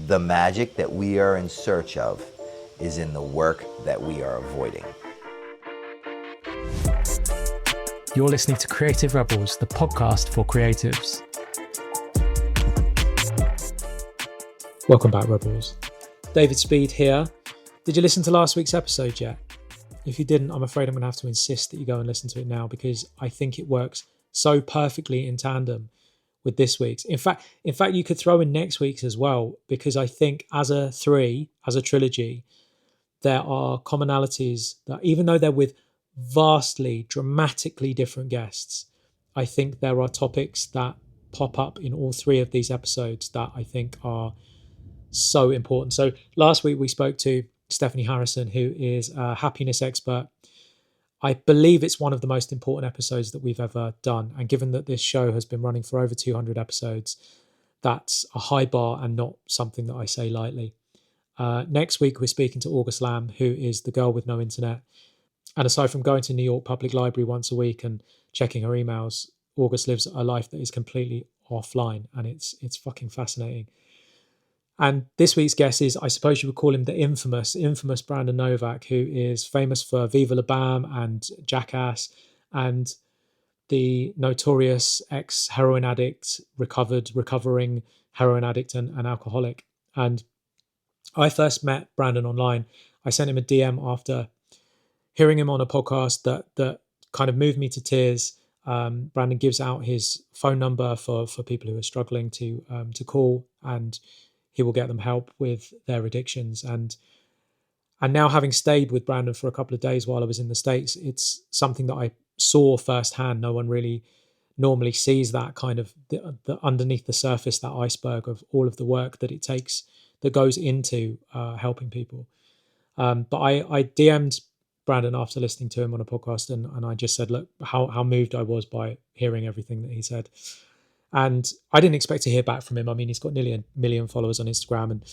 The magic that we are in search of is in the work that we are avoiding. You're listening to Creative Rebels, the podcast for creatives. Welcome back, Rebels. David Speed here. Did you listen to last week's episode yet? If you didn't, I'm afraid I'm going to have to insist that you go and listen to it now, because I think it works so perfectly in tandem with this week's. In fact, you could throw in next week's as well, because I think as a trilogy, there are commonalities that, even though they're with vastly, dramatically different guests, I think there are topics that pop up in all three of these episodes that I think are so important. So last week we spoke to Stephanie Harrison, who is a happiness expert. I believe it's one of the most important episodes that we've ever done. And given that this show has been running for over 200 episodes, that's a high bar and not something that I say lightly. Next week, we're speaking to August Lamb, who is the girl with no internet. And aside from going to New York Public Library once a week and checking her emails, August lives a life that is completely offline, and it's fucking fascinating. And this week's guest is, I suppose you would call him the infamous Bandon Novak, who is famous for Viva and Jackass, and the notorious ex-heroin addict, recovering heroin addict and alcoholic. And I first met Bandon online. I sent him a DM after hearing him on a podcast that kind of moved me to tears. Bandon gives out his phone number for people who are struggling to call, and he will get them help with their addictions. And now, having stayed with Bandon for a couple of days while I was in the States, it's something that I saw firsthand. No one really normally sees that kind of the underneath the surface, that iceberg of all of the work that it takes, that goes into helping people. But I DM'd Bandon after listening to him on a podcast, and I just said, look, how moved I was by hearing everything that he said. And I didn't expect to hear back from him. I mean, he's got nearly 1 million followers on Instagram, and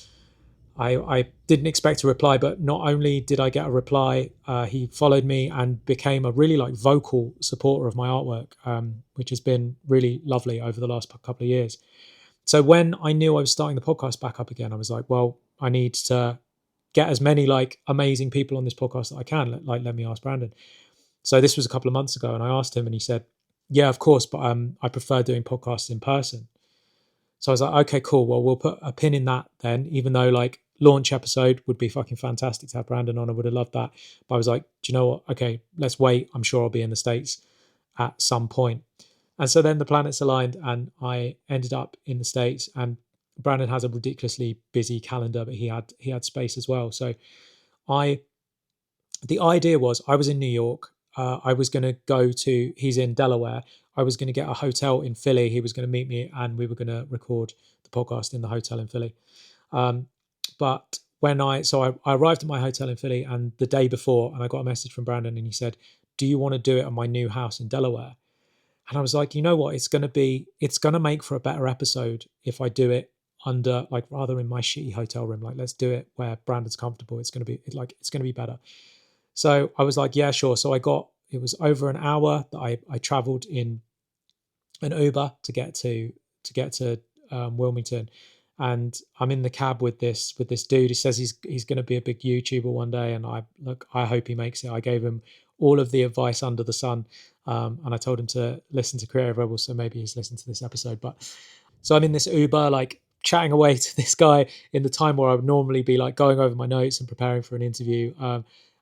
I didn't expect to reply. But not only did I get a reply, he followed me and became a really vocal supporter of my artwork, which has been really lovely over the last couple of years. So when I knew I was starting the podcast back up again, I was like, well, I need to get as many amazing people on this podcast that I can. Let me ask Bandon. So this was a couple of months ago, and I asked him, and he said, yeah, of course, but I prefer doing podcasts in person. So I was like, okay, cool. Well, we'll put a pin in that then, even though launch episode would be fucking fantastic to have Bandon on. I would have loved that. But I was like, do you know what? Okay, let's wait. I'm sure I'll be in the States at some point. And so then the planets aligned, and I ended up in the States, and Bandon has a ridiculously busy calendar, but he had space as well. So the idea was, I was in New York. I was going to he's in Delaware. I was going to get a hotel in Philly. He was going to meet me, and we were going to record the podcast in the hotel in Philly. But when I arrived at my hotel in Philly, and the day before, and I got a message from Bandon, and he said, do you want to do it at my new house in Delaware? And I was like, you know what? It's going to make for a better episode if I do it under, rather in my shitty hotel room. Let's do it where Bandon's comfortable. It's going to be better. So I was like, yeah, sure. So it was over an hour that I traveled in an Uber to get to Wilmington, and I'm in the cab with this dude. He says he's going to be a big YouTuber one day, and I hope he makes it. I gave him all of the advice under the sun, and I told him to listen to Creative Rebels, so maybe he's listened to this episode. But so I'm in this Uber, chatting away to this guy in the time where I would normally be going over my notes and preparing for an interview.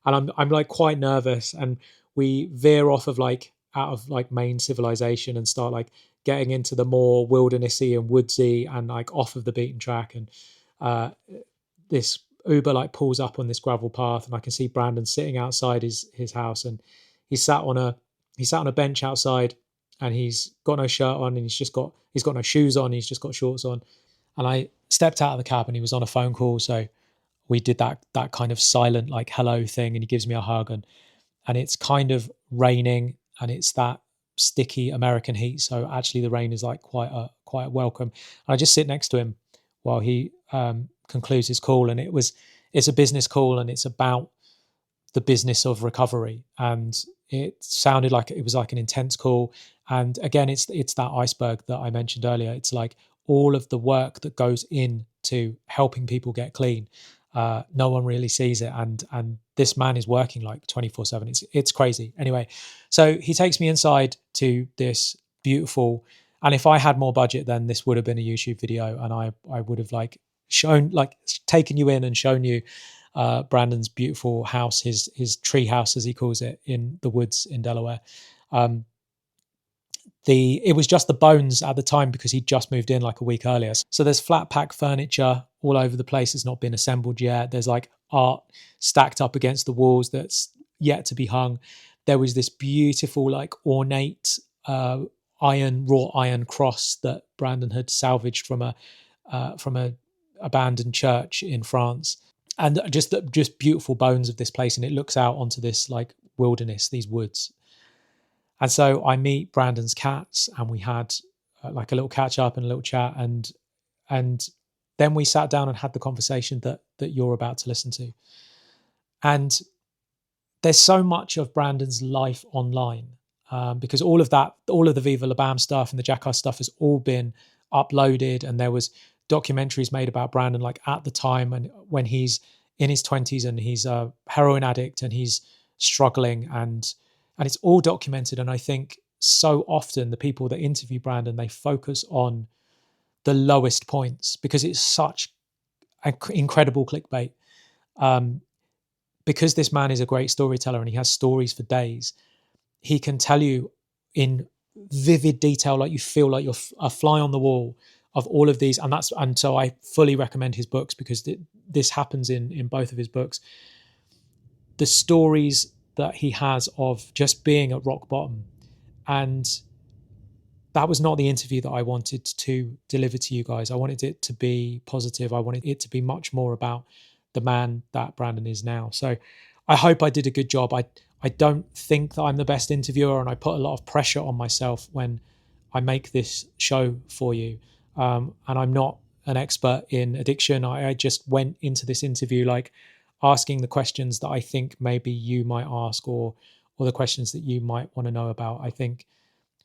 And I'm quite nervous, and we veer off of out of main civilization and start getting into the more wildernessy and woodsy and off of the beaten track. And this Uber pulls up on this gravel path, and I can see Bandon sitting outside his house, and he's sat on a bench outside, and he's got no shirt on, and he's got no shoes on, he's just got shorts on. And I stepped out of the cab, and he was on a phone call, so we did that kind of silent hello thing, and he gives me a hug, and it's kind of raining, and it's that sticky American heat, so actually the rain is quite a welcome. And I just sit next to him while he concludes his call, and it's a business call, and it's about the business of recovery, and it sounded like it was an intense call. And again, it's that iceberg that I mentioned earlier. It's all of the work that goes into helping people get clean. No one really sees it, and this man is working like 24/7. It's crazy. Anyway, so he takes me inside to this beautiful, and if I had more budget, then this would have been a YouTube video, and I would have taken you in and shown you Brandon's beautiful house, his tree house as he calls it, in the woods in Delaware. It was just the bones at the time because he'd just moved in like a week earlier. So there's flat pack furniture all over the place. It's not been assembled yet. There's like art stacked up against the walls that's yet to be hung. There was this beautiful, like ornate wrought iron cross that Brandon had salvaged from a abandoned church in France, and just beautiful bones of this place. And it looks out onto this like wilderness, these woods. And so I meet Brandon's cats, and we had like a little catch up and a little chat, and then we sat down and had the conversation that you're about to listen to. And there's so much of Brandon's life online, because all of the Viva La Bam stuff and the Jackass stuff has all been uploaded, and there was documentaries made about Brandon like at the time and when he's in his 20s and he's a heroin addict and he's struggling, and it's all documented. And I think so often the people that interview Brandon, they focus on the lowest points because it's such incredible clickbait. Because this man is a great storyteller and he has stories for days, he can tell you in vivid detail, like you feel like you're a fly on the wall of all of these. And so I fully recommend his books because this happens in both of his books. The stories that he has of just being at rock bottom. And that was not the interview that I wanted to deliver to you guys. I wanted it to be positive. I wanted it to be much more about the man that Brandon is now. So I hope I did a good job. I don't think that I'm the best interviewer, and I put a lot of pressure on myself when I make this show for you. And I'm not an expert in addiction. I just went into this interview like asking the questions that I think maybe you might ask, or the questions that you might want to know about. I think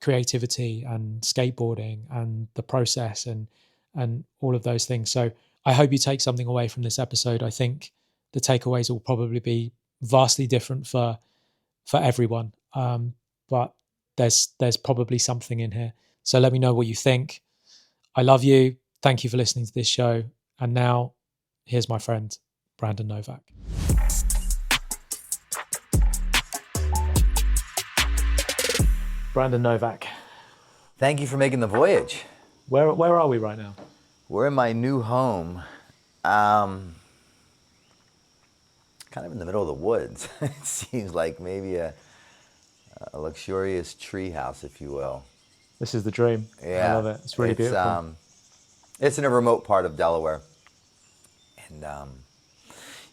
creativity and skateboarding and the process and all of those things. So I hope you take something away from this episode. I think the takeaways will probably be vastly different for everyone. But there's probably something in here. So let me know what you think. I love you. Thank you for listening to this show. And now here's my friend, Brandon Novak. Brandon Novak. Thank you for making the voyage. Where are we right now? We're in my new home, kind of in the middle of the woods. It seems like maybe a luxurious tree house, if you will. This is the dream. Yeah, I love it. It's really beautiful. It's in a remote part of Delaware. And,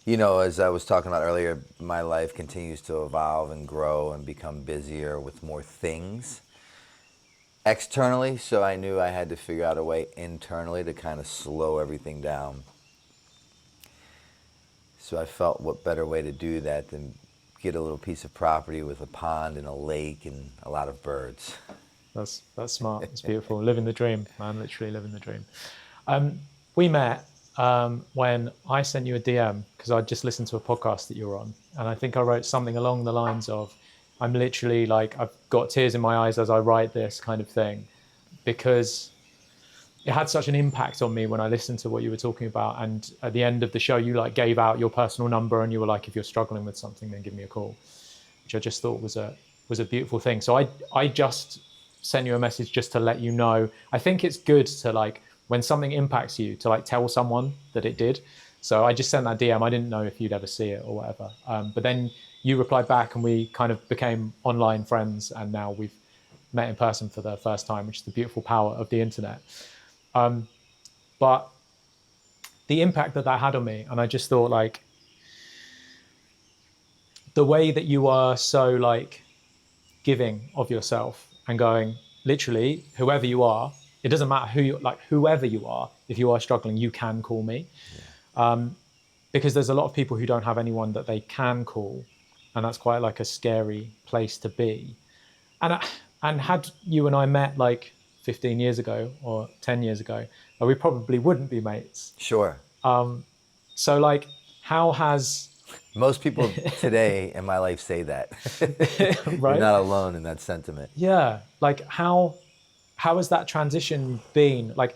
as I was talking about earlier, my life continues to evolve and grow and become busier with more things externally. So I knew I had to figure out a way internally to kind of slow everything down. So I felt what better way to do that than get a little piece of property with a pond and a lake and a lot of birds. That's smart. It's beautiful. Living the dream, man. Literally living the dream. We met when I sent you a DM because I'd just listened to a podcast that you were on, and I think I wrote something along the lines of, I'm literally like, I've got tears in my eyes as I write this kind of thing, because it had such an impact on me when I listened to what you were talking about. And at the end of the show, you like gave out your personal number and you were like, if you're struggling with something, then give me a call, which I just thought was a beautiful thing. So I just sent you a message just to let you know. I think it's good to like, when something impacts you, to like tell someone that it did. So I just sent that DM. I didn't know if you'd ever see it or whatever. But then you replied back and we kind of became online friends, and now we've met in person for the first time, which is the beautiful power of the internet. But the impact that had on me, and I just thought like, the way that you are so like giving of yourself and going, literally, whoever you are, it doesn't matter whoever you are, if you are struggling, you can call me. Yeah. Because there's a lot of people who don't have anyone that they can call, and that's quite like a scary place to be. And had you and I met like 15 years ago or 10 years ago, we probably wouldn't be mates. Sure. So like, how has Most people today in my life say that. You're right? not alone in that sentiment. Yeah, like how has that transition been? Like,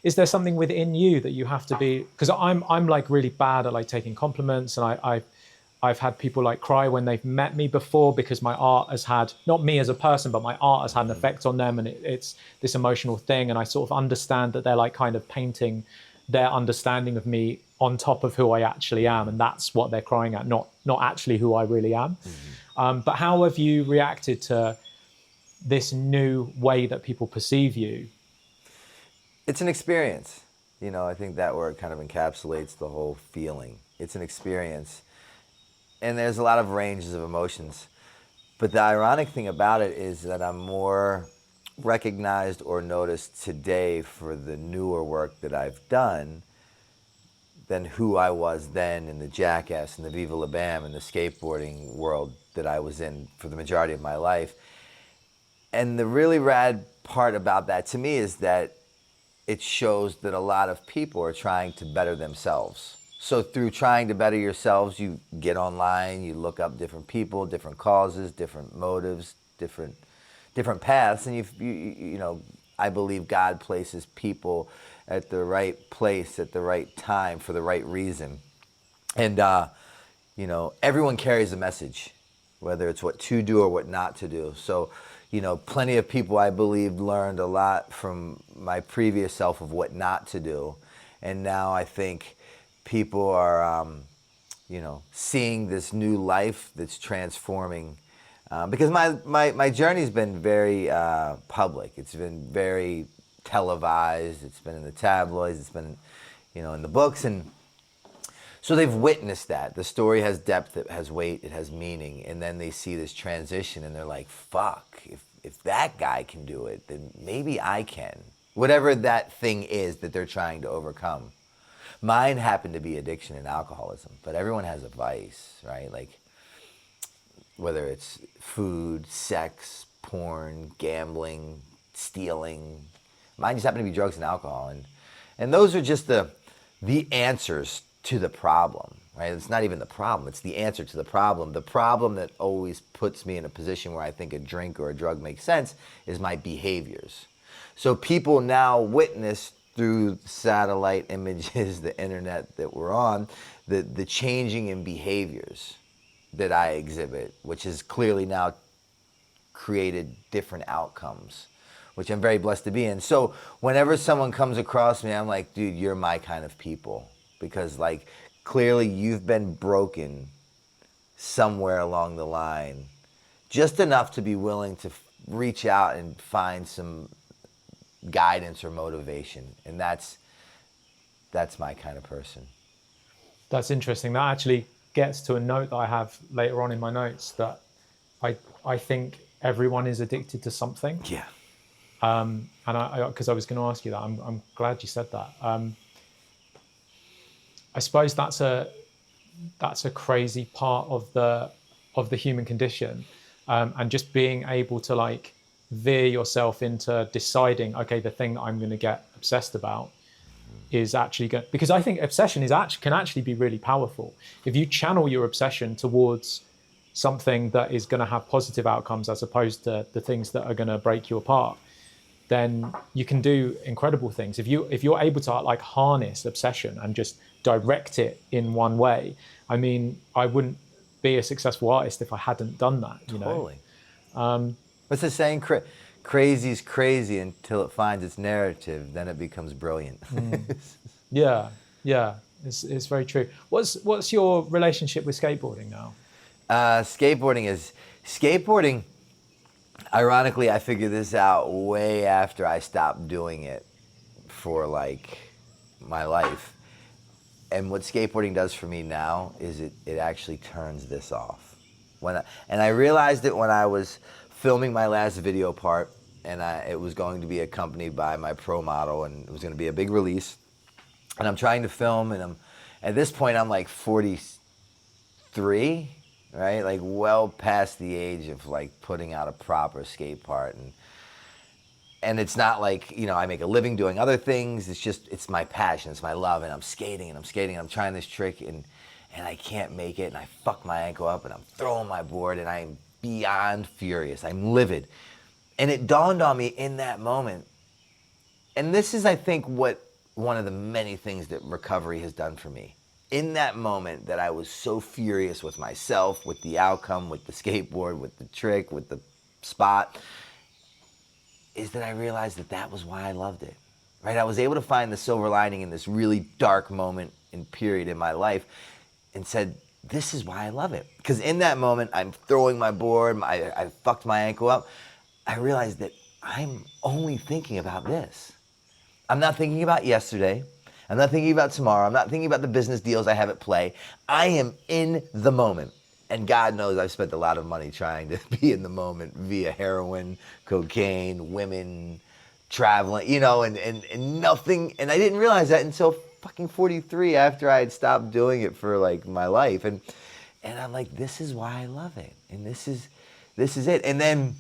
is there something within you that you have to be? Because I'm like really bad at like taking compliments, and I've had people like cry when they've met me before because my art has had, not me as a person, but my art has had an effect on them, and it's this emotional thing, and I sort of understand that they're like kind of painting their understanding of me on top of who I actually am, and that's what they're crying at, not actually who I really am. But how have you reacted to this new way that people perceive you? It's an experience. I think that word kind of encapsulates the whole feeling. It's an experience. And there's a lot of ranges of emotions. But the ironic thing about it is that I'm more recognized or noticed today for the newer work that I've done than who I was then in the Jackass and the Viva and the skateboarding world that I was in for the majority of my life. And the really rad part about that to me is that it shows that a lot of people are trying to better themselves. So through trying to better yourselves, you get online, you look up different people, different causes, different motives, different paths, and I believe God places people at the right place at the right time for the right reason. And everyone carries a message, whether it's what to do or what not to do. So, plenty of people, I believe, learned a lot from my previous self of what not to do. And now I think people are, seeing this new life that's transforming. Because my journey's been very public. It's been very televised. It's been in the tabloids. It's been, in the books. And so they've witnessed that. The story has depth, it has weight, it has meaning. And then they see this transition and they're like, fuck, if that guy can do it, then maybe I can. Whatever that thing is that they're trying to overcome. Mine happened to be addiction and alcoholism, but everyone has a vice, right? Like, whether it's food, sex, porn, gambling, stealing. Mine just happened to be drugs and alcohol. And those are just the answers to the problem, right? It's not even the problem, it's the answer to the problem. The problem that always puts me in a position where I think a drink or a drug makes sense is my behaviors. So people now witness through satellite images, the internet that we're on, the changing in behaviors that I exhibit, which has clearly now created different outcomes, which I'm very blessed to be in. So whenever someone comes across me, I'm like, dude, you're my kind of people. Because like, clearly you've been broken somewhere along the line, just enough to be willing to reach out and find some guidance or motivation. And that's my kind of person. That's interesting. That actually gets to a note that I have later on in my notes, that I think everyone is addicted to something. Yeah. And because I was going to ask you that, I'm glad you said that. I suppose that's a crazy part of the human condition, and just being able to like veer yourself into deciding, okay, the thing that I'm going to get obsessed about is actually good, because I think obsession can actually be really powerful if you channel your obsession towards something that is going to have positive outcomes as opposed to the things that are going to break you apart. Then you can do incredible things if you're able to like harness obsession and just direct it in one way. I mean, I wouldn't be a successful artist if I hadn't done that. Totally. What's the saying? Crazy's crazy until it finds its narrative, then it becomes brilliant. Yeah, it's very true. What's your relationship with skateboarding now? Skateboarding. Ironically, I figured this out way after I stopped doing it for like my life. And what skateboarding does for me now is it actually turns this off. And I realized it when I was filming my last video part, and it was going to be accompanied by my pro model, and it was going to be a big release. And I'm trying to film, and at this point I'm like 43, right? Like well past the age of like putting out a proper skate part, And it's not like, I make a living doing other things. It's my passion, it's my love, and I'm skating and I'm trying this trick and I can't make it, and I fuck my ankle up, and I'm throwing my board, and I'm beyond furious. I'm livid. And it dawned on me in that moment, and this is, I think, what one of the many things that recovery has done for me. In that moment that I was so furious with myself, with the outcome, with the skateboard, with the trick, with the spot, is that I realized that was why I loved it, right? I was able to find the silver lining in this really dark moment and period in my life and said, this is why I love it. Because in that moment, I'm throwing my board, I fucked my ankle up. I realized that I'm only thinking about this. I'm not thinking about yesterday. I'm not thinking about tomorrow. I'm not thinking about the business deals I have at play. I am in the moment. And God knows I've spent a lot of money trying to be in the moment via heroin, cocaine, women, traveling, and nothing. And I didn't realize that until fucking 43 after I had stopped doing it for like my life. And I'm like, this is why I love it. And this is it. And then,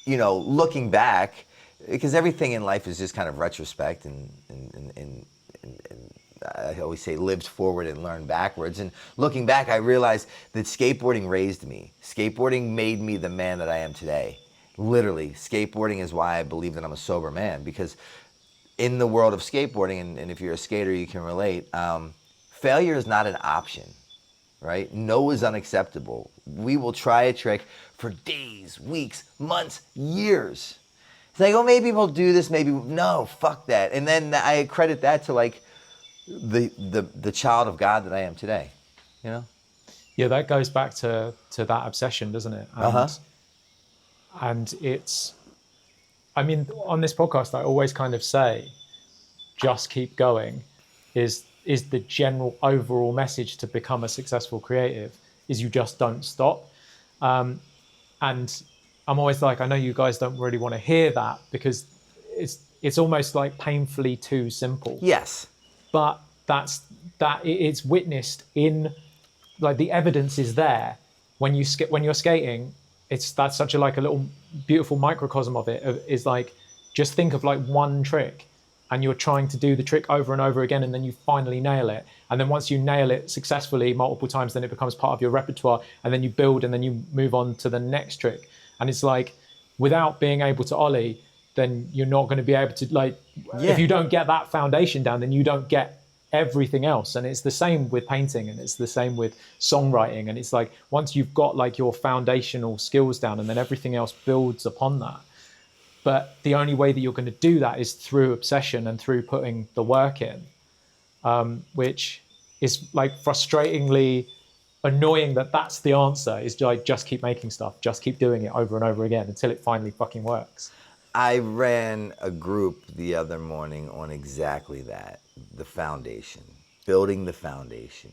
looking back, because everything in life is just kind of retrospect and I always say lived forward and learned backwards. And looking back, I realized that skateboarding raised me. Skateboarding made me the man that I am today. Literally, skateboarding is why I believe that I'm a sober man, because in the world of skateboarding, and if you're a skater, you can relate, failure is not an option, right? No is unacceptable. We will try a trick for days, weeks, months, years. It's like, oh, maybe we'll do this, maybe, no, fuck that. And then I credit that to like the child of God that I am today, Yeah, that goes back to that obsession, doesn't it? And it's, on this podcast, I always kind of say, just keep going is the general overall message to become a successful creative, is you just don't stop. And I'm always like, I know you guys don't really want to hear that because it's almost like painfully too simple. Yes. But it's witnessed in, like, the evidence is there when you're skating. That's such a little beautiful microcosm of it. Is like, just think of like one trick, and you're trying to do the trick over and over again, and then you finally nail it. And then once you nail it successfully multiple times, then it becomes part of your repertoire, and then you build, and then you move on to the next trick. And it's like, without being able to ollie, then you're not going to be able to if you don't get that foundation down, then you don't get everything else. And it's the same with painting, and it's the same with songwriting. And it's like, once you've got like your foundational skills down, and then everything else builds upon that. But the only way that you're going to do that is through obsession and through putting the work in, which is like frustratingly annoying that's the answer, is like, just keep making stuff, just keep doing it over and over again until it finally fucking works. I ran a group the other morning on exactly that, the foundation, building the foundation.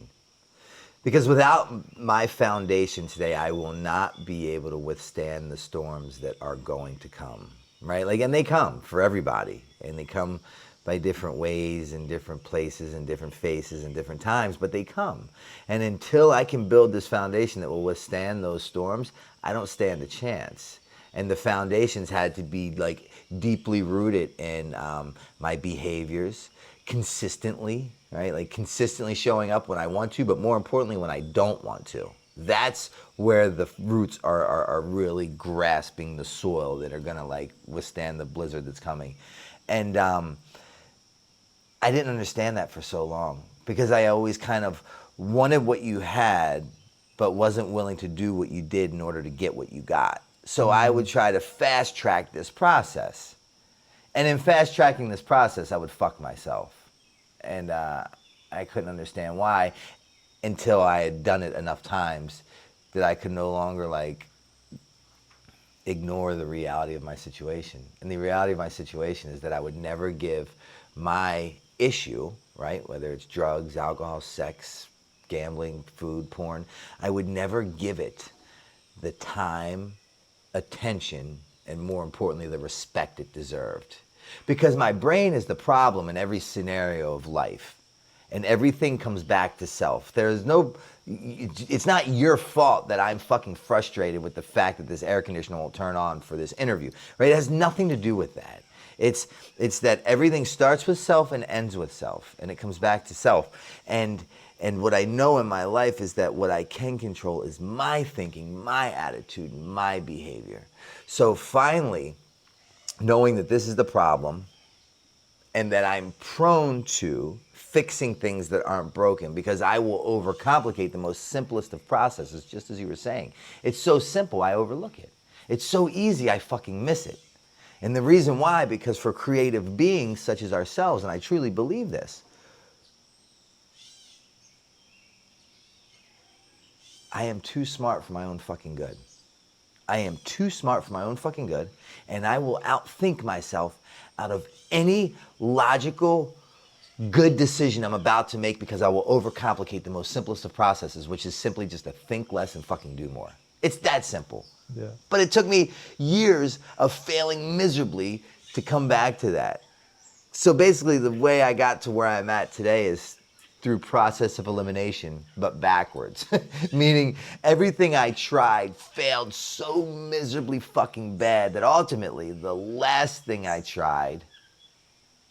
Because without my foundation today, I will not be able to withstand the storms that are going to come, right? Like, and they come for everybody, and they come by different ways and different places and different faces and different times, but they come. And until I can build this foundation that will withstand those storms, I don't stand a chance. And the foundations had to be like deeply rooted in my behaviors consistently, right? Like consistently showing up when I want to, but more importantly, when I don't want to. That's where the roots are really grasping the soil that are gonna like withstand the blizzard that's coming. And I didn't understand that for so long, because I always kind of wanted what you had, but wasn't willing to do what you did in order to get what you got. So I would try to fast track this process. And in fast tracking this process, I would fuck myself. And I couldn't understand why, until I had done it enough times that I could no longer like ignore the reality of my situation. And the reality of my situation is that I would never give my issue, right, whether it's drugs, alcohol, sex, gambling, food, porn, I would never give it the time, attention, and more importantly, the respect it deserved. Because my brain is the problem in every scenario of life. And everything comes back to self. It's not your fault that I'm fucking frustrated with the fact that this air conditioner won't turn on for this interview, right? It has nothing to do with that. It's that everything starts with self and ends with self, and it comes back to self. And what I know in my life is that what I can control is my thinking, my attitude, my behavior. So finally, knowing that this is the problem and that I'm prone to fixing things that aren't broken, because I will overcomplicate the most simplest of processes, just as you were saying. It's so simple, I overlook it. It's so easy, I fucking miss it. And the reason why, because for creative beings such as ourselves, and I truly believe this, I am too smart for my own fucking good. I am too smart for my own fucking good, and I will outthink myself out of any logical, good decision I'm about to make, because I will overcomplicate the most simplest of processes, which is simply just to think less and fucking do more. It's that simple. Yeah. But it took me years of failing miserably to come back to that. So basically the way I got to where I'm at today is through process of elimination, but backwards. Meaning everything I tried failed so miserably fucking bad that ultimately the last thing I tried,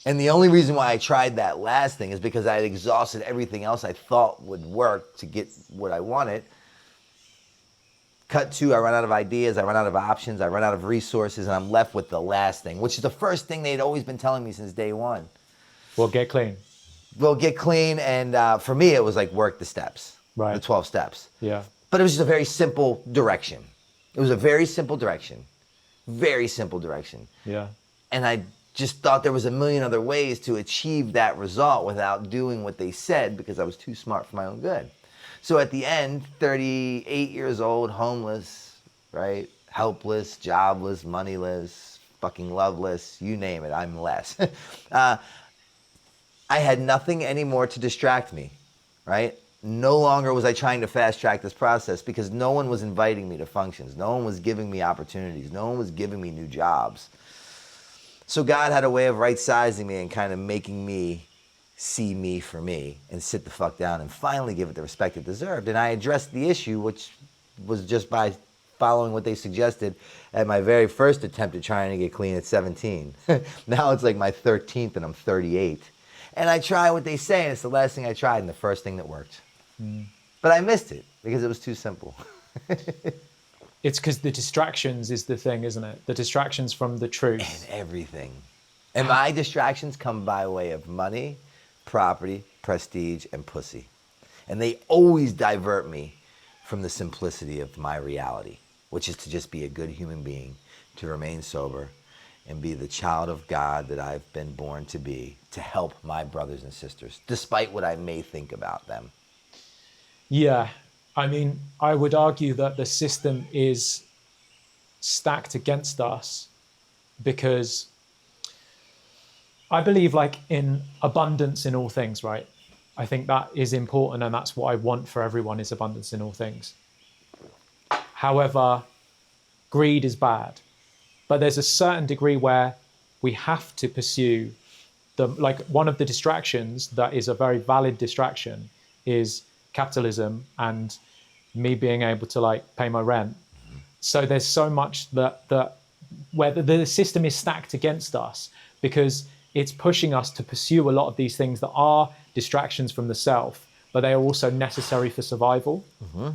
and the only reason why I tried that last thing is because I had exhausted everything else I thought would work to get what I wanted. Cut to, I run out of ideas, I run out of options, I run out of resources, and I'm left with the last thing, which is the first thing they'd always been telling me since day one. Well, get clean. Well, get clean, and for me, it was like work the steps, Right. the 12 steps. Yeah. But it was just a very simple direction. It was a very simple direction. Very simple direction. Yeah. And I just thought there was a million other ways to achieve that result without doing what they said, because I was too smart for my own good. So at the end, 38 years old, homeless, right? Helpless, jobless, moneyless, fucking loveless, you name it, I'm less. I had nothing anymore to distract me, right? No longer was I trying to fast track this process, because no one was inviting me to functions. No one was giving me opportunities. No one was giving me new jobs. So God had a way of right-sizing me and kind of making me see me for me and sit the fuck down and finally give it the respect it deserved. And I addressed the issue, which was just by following what they suggested at my very first attempt at trying to get clean at 17. Now it's like my 13th and I'm 38. And I try what they say, and it's the last thing I tried and the first thing that worked. But I missed it because it was too simple. It's because the distractions is the thing, isn't it? The distractions from the truth. And everything. And my distractions come by way of money, property, prestige, and pussy. And they always divert me from the simplicity of my reality, which is to just be a good human being, to remain sober, and be the child of God that I've been born to be, to help my brothers and sisters, despite what I may think about them. Yeah. I mean, I would argue that the system is stacked against us because I believe like in abundance in all things, right? I think that is important, and that's what I want for everyone, is abundance in all things. However, greed is bad, but there's a certain degree where we have to pursue like one of the distractions that is a very valid distraction is capitalism and me being able to like pay my rent. So there's so much that where the system is stacked against us because it's pushing us to pursue a lot of these things that are distractions from the self, but they are also necessary for survival. Mm-hmm.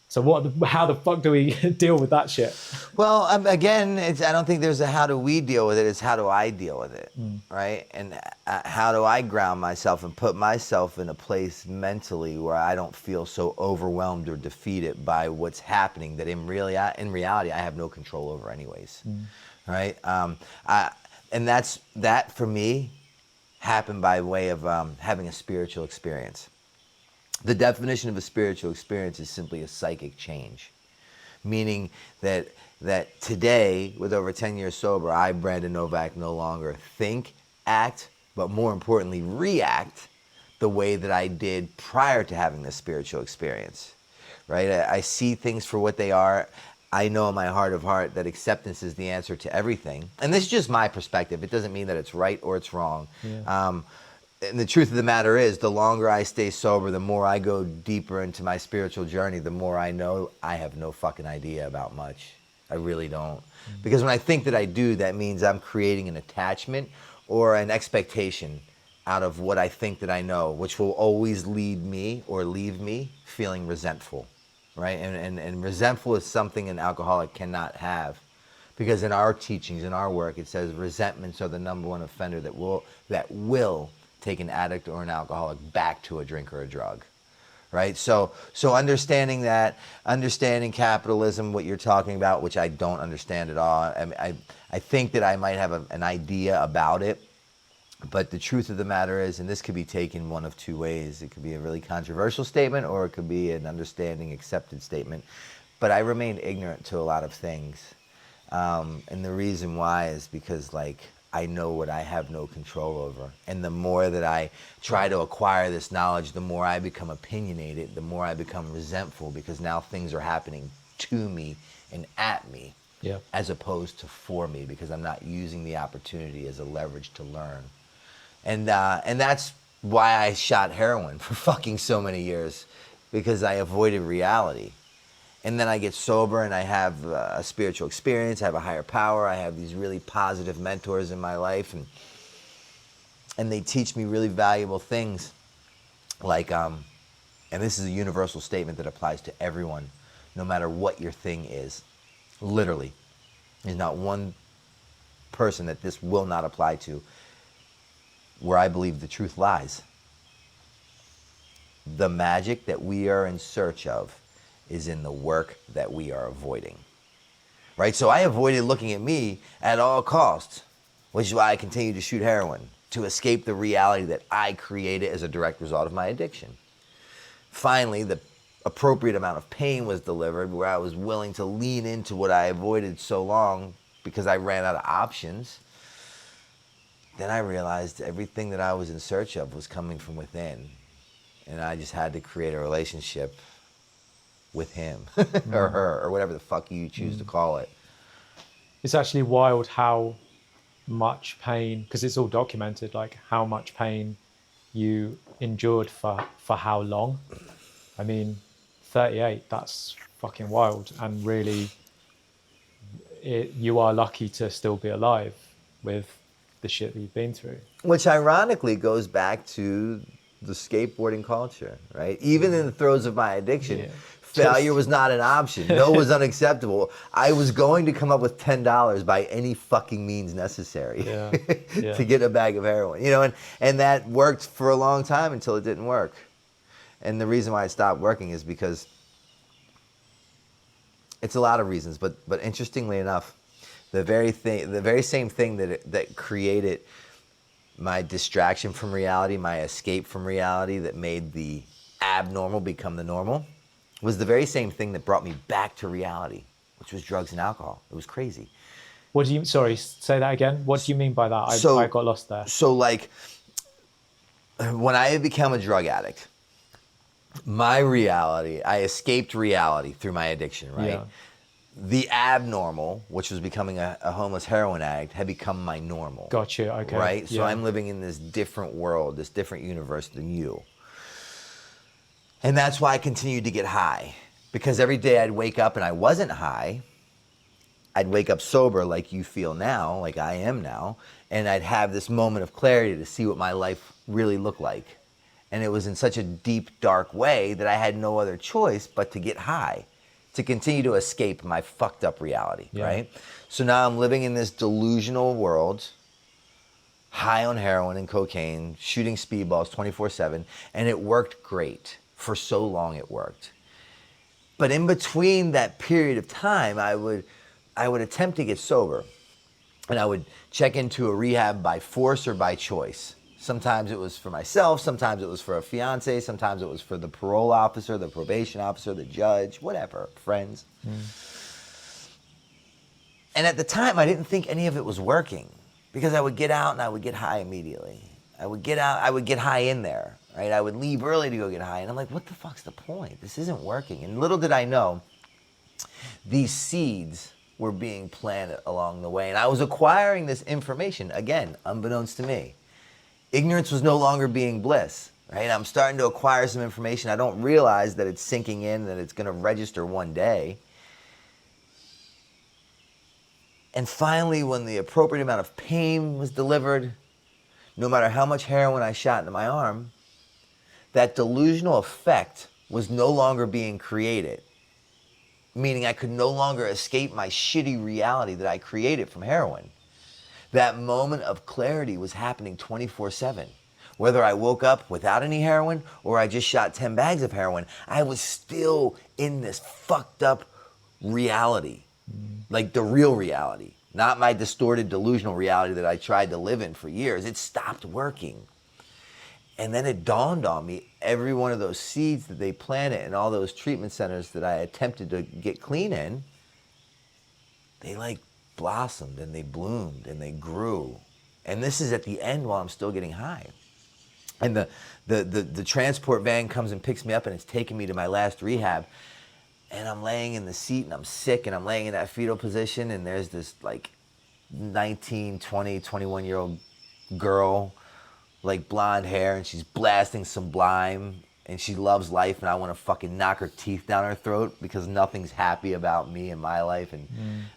So how the fuck do we deal with that shit? Well, again, I don't think there's a how do we deal with it, it's how do I deal with it, right? And how do I ground myself and put myself in a place mentally where I don't feel so overwhelmed or defeated by what's happening that in reality I have no control over anyways, right? And that for me happened by way of having a spiritual experience. The definition of a spiritual experience is simply a psychic change, meaning that today, with over 10 years sober, I, Bandon Novak, no longer think, act, but more importantly, react the way that I did prior to having this spiritual experience, right? I see things for what they are. I know in my heart of heart that acceptance is the answer to everything. And this is just my perspective. It doesn't mean that it's right or it's wrong. Yeah. And the truth of the matter is, the longer I stay sober, the more I go deeper into my spiritual journey, the more I know I have no fucking idea about much. I really don't. Because when I think that I do, that means I'm creating an attachment or an expectation out of what I think that I know, which will always lead me or leave me feeling resentful, right? And resentful is something an alcoholic cannot have. Because in our teachings, in our work, it says resentments are the number one offender that will take an addict or an alcoholic back to a drink or a drug, right? So understanding that, understanding capitalism, what you're talking about, which I don't understand at all. I mean, I think that I might have an idea about it, but the truth of the matter is, and this could be taken one of two ways. It could be a really controversial statement, or it could be an understanding, accepted statement. But I remain ignorant to a lot of things. And the reason why is because, like, I know what I have no control over. And the more that I try to acquire this knowledge, the more I become opinionated, the more I become resentful, because now things are happening to me and at me, as opposed to for me, because I'm not using the opportunity as a leverage to learn. And that's why I shot heroin for fucking so many years, because I avoided reality. And then I get sober and I have a spiritual experience, I have a higher power, I have these really positive mentors in my life, and they teach me really valuable things. Like, and this is a universal statement that applies to everyone, no matter what your thing is. Literally. There's not one person that this will not apply to where I believe the truth lies. The magic that we are in search of is in the work that we are avoiding, right? So I avoided looking at me at all costs, which is why I continue to shoot heroin, to escape the reality that I created as a direct result of my addiction. Finally, the appropriate amount of pain was delivered where I was willing to lean into what I avoided so long because I ran out of options. Then I realized everything that I was in search of was coming from within, and I just had to create a relationship with him or her or whatever the fuck you choose to call it. It's actually wild how much pain, because it's all documented, like how much pain you endured for how long. I mean, 38, that's fucking wild. And really, you are lucky to still be alive with the shit that you've been through. Which ironically goes back to the skateboarding culture, right? Even in the throes of my addiction, failure was not an option. No was unacceptable. I was going to come up with $10 by any fucking means necessary to get a bag of heroin. You know, and that worked for a long time until it didn't work. And the reason why it stopped working is because it's a lot of reasons, but interestingly enough, the very same thing that created my distraction from reality, my escape from reality, that made the abnormal become the normal, was the very same thing that brought me back to reality, which was drugs and alcohol. It was crazy. What do you, sorry, say that again. What do you mean by that? I got lost there. So, like, when I became a drug addict, my reality, I escaped reality through my addiction, right? Yeah. The abnormal, which was becoming a homeless heroin addict, had become my normal. Gotcha, okay. Right? So I'm living in this different world, this different universe than you. And that's why I continued to get high. Because every day I'd wake up and I wasn't high. I'd wake up sober like you feel now, like I am now. And I'd have this moment of clarity to see what my life really looked like. And it was in such a deep, dark way that I had no other choice but to get high, to continue to escape my fucked up reality, right? So now I'm living in this delusional world, high on heroin and cocaine, shooting speedballs 24/7, and it worked great. For so long it worked. But in between that period of time, I would attempt to get sober, and I would check into a rehab by force or by choice. Sometimes it was for myself, sometimes it was for a fiance, sometimes it was for the parole officer, the probation officer, the judge, whatever, friends. And at the time, I didn't think any of it was working, because I would get out and I would get high immediately. I would get out, I would get high in there, right? I would leave early to go get high, and I'm like, what the fuck's the point? This isn't working. And little did I know, these seeds were being planted along the way, and I was acquiring this information, again, unbeknownst to me, ignorance was no longer being bliss, right? I'm starting to acquire some information. I don't realize that it's sinking in, that it's going to register one day. And finally, when the appropriate amount of pain was delivered, no matter how much heroin I shot into my arm, that delusional effect was no longer being created. Meaning I could no longer escape my shitty reality that I created from heroin. That moment of clarity was happening 24/7. Whether I woke up without any heroin or I just shot 10 bags of heroin, I was still in this fucked up reality. Like the real reality, not my distorted delusional reality that I tried to live in for years. It stopped working. And then it dawned on me, every one of those seeds that they planted in all those treatment centers that I attempted to get clean in, they like blossomed and they bloomed and they grew. And this is at the end while I'm still getting high. And the transport van comes and picks me up and it's taking me to my last rehab. And I'm laying in the seat and I'm sick and I'm laying in that fetal position and there's this like 19, 20, 21-year-old girl, like blonde hair, and she's blasting Sublime and she loves life and I want to fucking knock her teeth down her throat because nothing's happy about me in my life and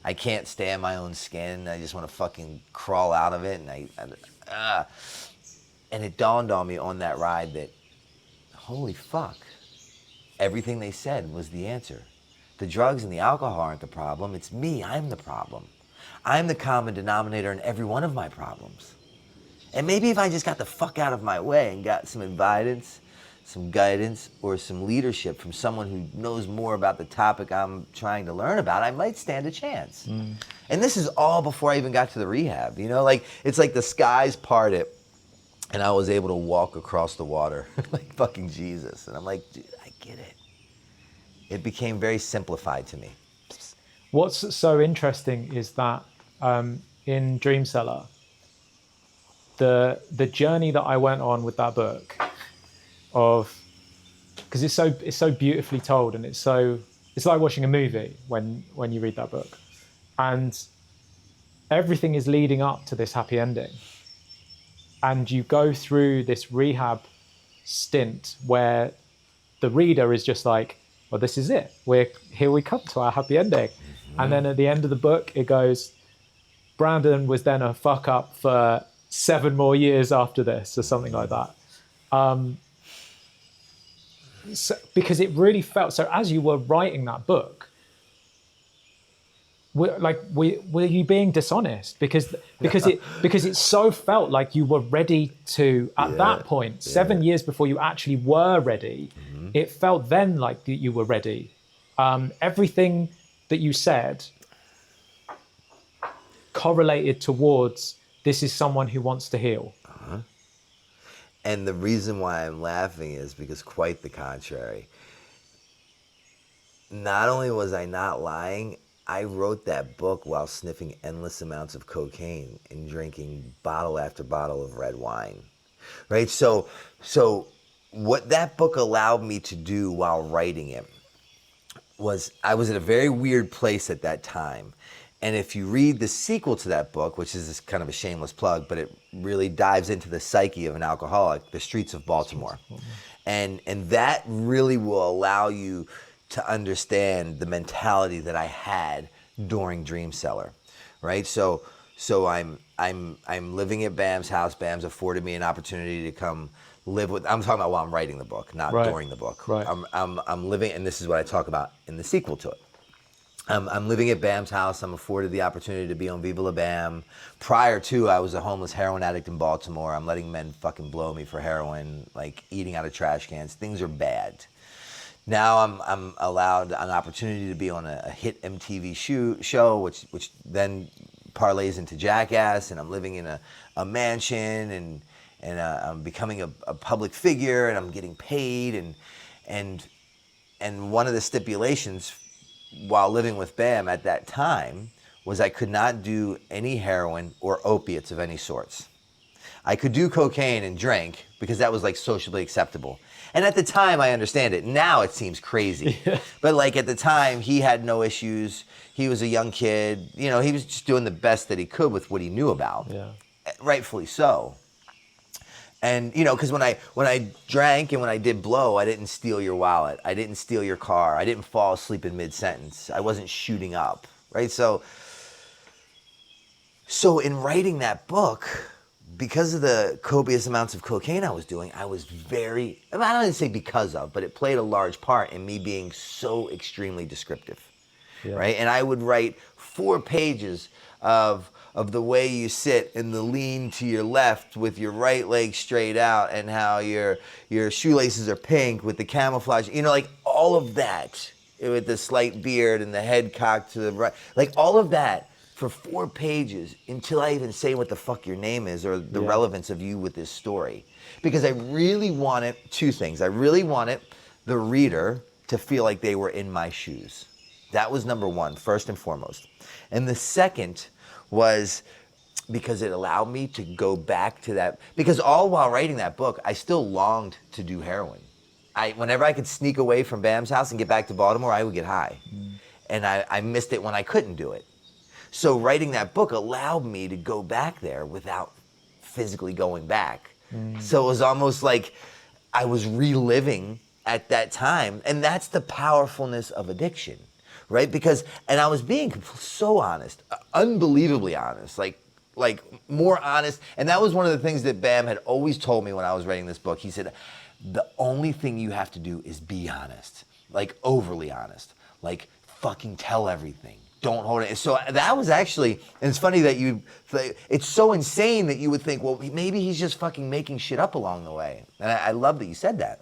I can't stand my own skin. I just want to fucking crawl out of it and it dawned on me on that ride that, holy fuck, everything they said was the answer. The drugs and the alcohol aren't the problem. It's me. I'm the problem. I'm the common denominator in every one of my problems. And maybe if I just got the fuck out of my way and got some advice, some guidance, or some leadership from someone who knows more about the topic I'm trying to learn about, I might stand a chance. And this is all before I even got to the rehab. You know, like it's like the skies parted and I was able to walk across the water like fucking Jesus. And I'm like, dude, I get it. It became very simplified to me. What's so interesting is that in Dream Cellar, the journey that I went on with that book, because it's so beautifully told, and it's like watching a movie when you read that book, and everything is leading up to this happy ending, and you go through this rehab stint where the reader is just like, well, this is it. Here we come to our happy ending. And then at the end of the book, it goes, Bandon was then a fuck up for 7 more years after this, or something like that. Because it really felt, so as you were writing that book, were you being dishonest? Because it so felt like you were ready to, at that point, 7 years before you actually were ready, it felt then like you were ready. Everything that you said correlated towards, this is someone who wants to heal. And the reason why I'm laughing is because quite the contrary. Not only was I not lying, I wrote that book while sniffing endless amounts of cocaine and drinking bottle after bottle of red wine, right? So what that book allowed me to do while writing it was, I was in a very weird place at that time. And if you read the sequel to that book, which is kind of a shameless plug, but it really dives into the psyche of an alcoholic, The Streets of Baltimore. And that really will allow you to understand the mentality that I had during Dream Cellar, right? So I'm living at Bam's house. Bam's afforded me an opportunity to come live with. I'm talking about while I'm writing the book, not during the book. Right. I'm living, and this is what I talk about in the sequel to it. I'm living at Bam's house. I'm afforded the opportunity to be on Viva La Bam. Prior to, I was a homeless heroin addict in Baltimore. I'm letting men fucking blow me for heroin, like eating out of trash cans. Things are bad. Now I'm allowed an opportunity to be on a hit MTV show, which then parlays into Jackass, and I'm living in a mansion, and I'm becoming a public figure, and I'm getting paid, and one of the stipulations while living with Bam at that time was I could not do any heroin or opiates of any sorts. I could do cocaine and drink because that was like socially acceptable. And at the time, I understand it. Now it seems crazy. Yeah. But like at the time, he had no issues. He was a young kid. You know, he was just doing the best that he could with what he knew about. Yeah. Rightfully so. And because when I drank and when I did blow, I didn't steal your wallet, I didn't steal your car, I didn't fall asleep in mid-sentence, I wasn't shooting up, right? So in writing that book, because of the copious amounts of cocaine I was doing, I was very, I don't even say because of, but it played a large part in me being so extremely descriptive, right? And I would write 4 pages of the way you sit and the lean to your left with your right leg straight out, and how your shoelaces are pink with the camouflage, like all of that, with the slight beard and the head cocked to the right, like all of that for 4 pages, until I even say what the fuck your name is or the relevance of you with this story. Because I really wanted 2 things. I really wanted the reader to feel like they were in my shoes. That was number 1, first and foremost. And the second was because it allowed me to go back to that, because all while writing that book, I still longed to do heroin. Whenever I could sneak away from Bam's house and get back to Baltimore, I would get high. And I missed it when I couldn't do it. So writing that book allowed me to go back there without physically going back. So it was almost like I was reliving at that time. And that's the powerfulness of addiction, right? And I was being so honest, unbelievably honest, like more honest. And that was one of the things that Bam had always told me when I was writing this book. He said, the only thing you have to do is be honest, like overly honest, like fucking tell everything. Don't hold it. So that was actually, and it's funny that it's so insane that you would think, well, maybe he's just fucking making shit up along the way. And I love that you said that.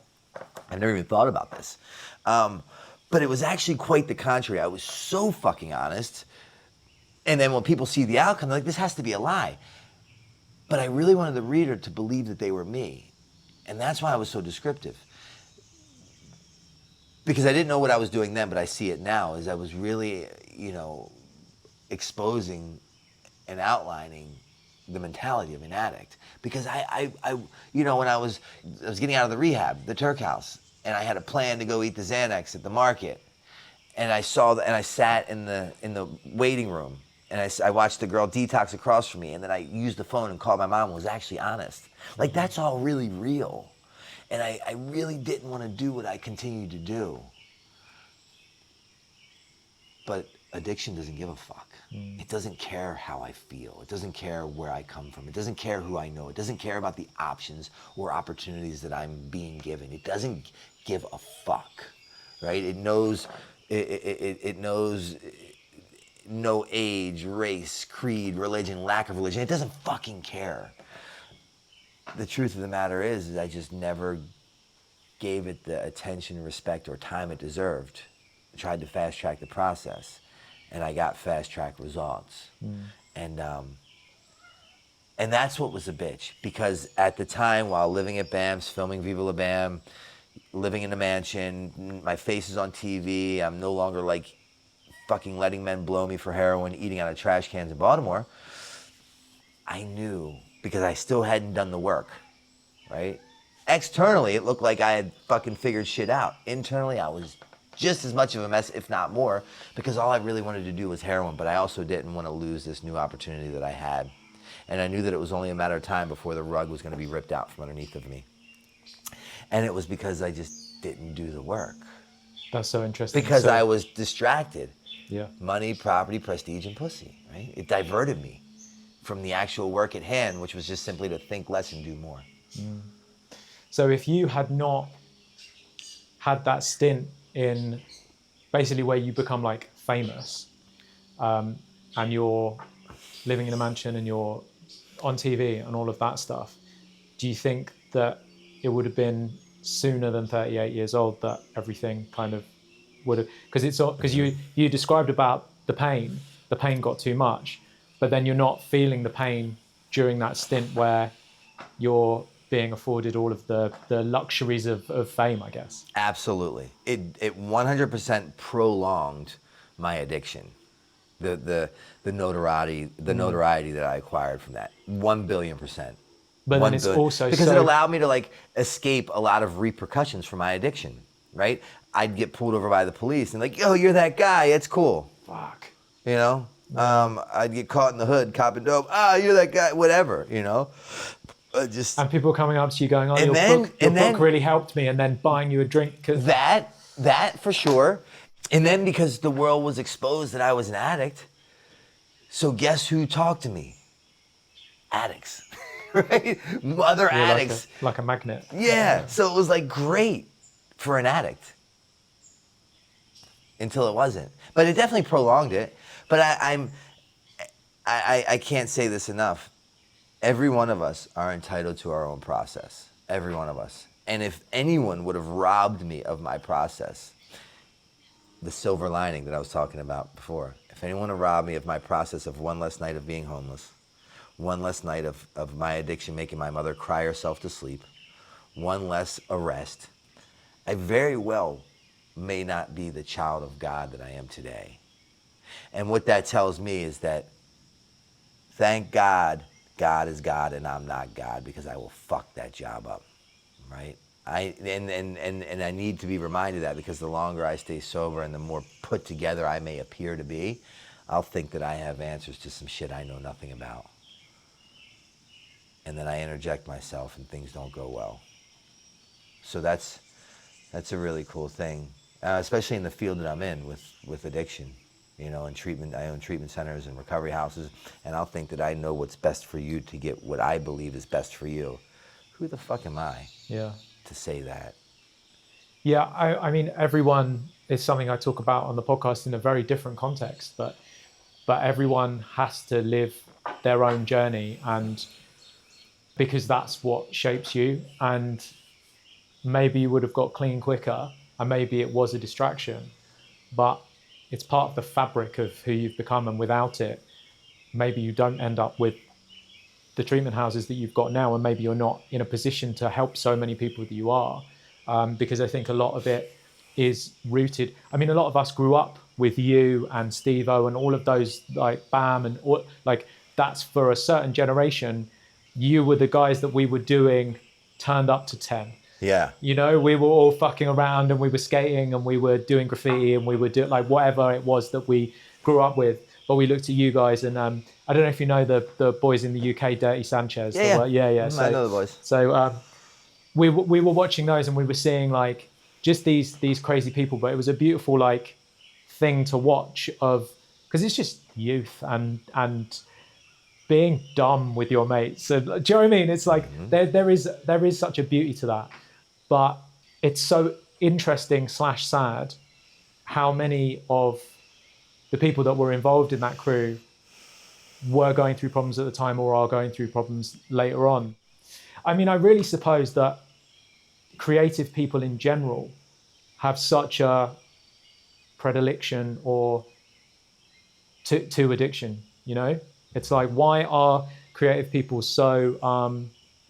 I've never even thought about this. But it was actually quite the contrary. I was so fucking honest. And then when people see the outcome, they're like, this has to be a lie. But I really wanted the reader to believe that they were me. And that's why I was so descriptive. Because I didn't know what I was doing then, but I see it now, is I was really, exposing and outlining the mentality of an addict. Because I when I was getting out of the rehab, the Turk House, and I had a plan to go eat the Xanax at the market, and I sat in the waiting room, and I watched the girl detox across from me, and then I used the phone and called my mom and was actually honest. Like, that's all really real. And I really didn't want to do what I continued to do. But addiction doesn't give a fuck. It doesn't care how I feel. It doesn't care where I come from. It doesn't care who I know. It doesn't care about the options or opportunities that I'm being given. It doesn't give a fuck, right? It knows no age, race, creed, religion, lack of religion. It doesn't fucking care. The truth of the matter is I just never gave it the attention, respect, or time it deserved. I tried to fast track the process, and I got fast track results. And that's what was a bitch, because at the time, while living at BAM's, filming Viva La Bam, living in a mansion, my face is on TV, I'm no longer like fucking letting men blow me for heroin, eating out of trash cans in Baltimore. I knew, because I still hadn't done the work, right? Externally, it looked like I had fucking figured shit out. Internally, I was just as much of a mess, if not more, because all I really wanted to do was heroin, but I also didn't want to lose this new opportunity that I had. And I knew that it was only a matter of time before the rug was going to be ripped out from underneath of me. And it was because I just didn't do the work. That's so interesting. Because I was distracted. Yeah. Money, property, prestige, and pussy, right? It diverted me from the actual work at hand, which was just simply to think less and do more. So if you had not had that stint in basically where you become like famous, and you're living in a mansion and you're on TV and all of that stuff, do you think that it would have been sooner than 38 years old that everything kind of would have, because you described about the pain got too much, but then you're not feeling the pain during that stint where you're being afforded all of the luxuries of fame, I guess. Absolutely. It 100% prolonged my addiction. The notoriety that I acquired from that. 1 billion percent. But then it's also because it allowed me to like escape a lot of repercussions for my addiction, right? I'd get pulled over by the police and like, yo, you're that guy, it's cool. Fuck. You know? I'd get caught in the hood, copping dope. You're that guy, whatever, you know? And people coming up to you going, "Oh, And your then- book really helped me," and then buying you a drink. That for sure. And then because the world was exposed that I was an addict, so guess who talked to me? Addicts, right? Other addicts. Like a magnet. Yeah. So it was like great for an addict until it wasn't. But it definitely prolonged it. But I can't say this enough. Every one of us are entitled to our own process. Every one of us. And if anyone would have robbed me of my process, the silver lining that I was talking about before, if anyone would rob me of my process of one less night of being homeless, one less night of my addiction making my mother cry herself to sleep, one less arrest, I very well may not be the child of God that I am today. And what that tells me is that, thank God, God is God and I'm not God, because I will fuck that job up, right? And I need to be reminded of that, because the longer I stay sober and the more put together I may appear to be, I'll think that I have answers to some shit I know nothing about. And then I interject myself and things don't go well. So that's a really cool thing, especially in the field that I'm in with addiction. You know, in treatment, I own treatment centers and recovery houses, and I'll think that I know what's best for you to get what I believe is best for you. Who the fuck am I to say that? Yeah, I mean, everyone is something I talk about on the podcast in a very different context, but everyone has to live their own journey, and because that's what shapes you. And maybe you would have got clean quicker, and maybe it was a distraction, but it's part of the fabric of who you've become, and without it, maybe you don't end up with the treatment houses that you've got now, and maybe you're not in a position to help so many people that you are, because I think a lot of it is rooted. I mean, a lot of us grew up with you and Steve-O and all of those, like Bam and all, like, that's for a certain generation. You were the guys that we were doing turned up to 10. Yeah. You know, we were all fucking around and we were skating and we were doing graffiti and we were doing like whatever it was that we grew up with. But we looked at you guys, and I don't know if you know the boys in the UK, Dirty Sanchez. Yeah. So, I know the boys. So we were watching those, and we were seeing like just these crazy people. But it was a beautiful like thing to watch, of because it's just youth and being dumb with your mates. So, do you know what I mean? It's like there is such a beauty to that, but it's so interesting / sad how many of the people that were involved in that crew were going through problems at the time or are going through problems later on. I mean, I really suppose that creative people in general have such a predilection or to addiction, you know? It's like, why are creative people so,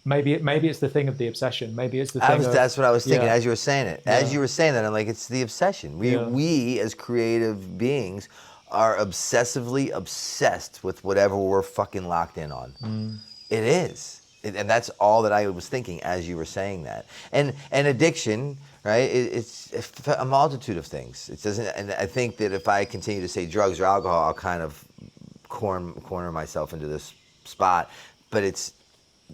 maybe it's the thing of the obsession. Maybe it's the thing that's what I was thinking as you were saying it. As you were saying that, I'm like, it's the obsession. We as creative beings are obsessively obsessed with whatever we're fucking locked in on. It is. And that's all that I was thinking as you were saying that. And addiction, right? It's a multitude of things. It doesn't. And I think that if I continue to say drugs or alcohol, I'll kind of corner myself into this spot. But it's,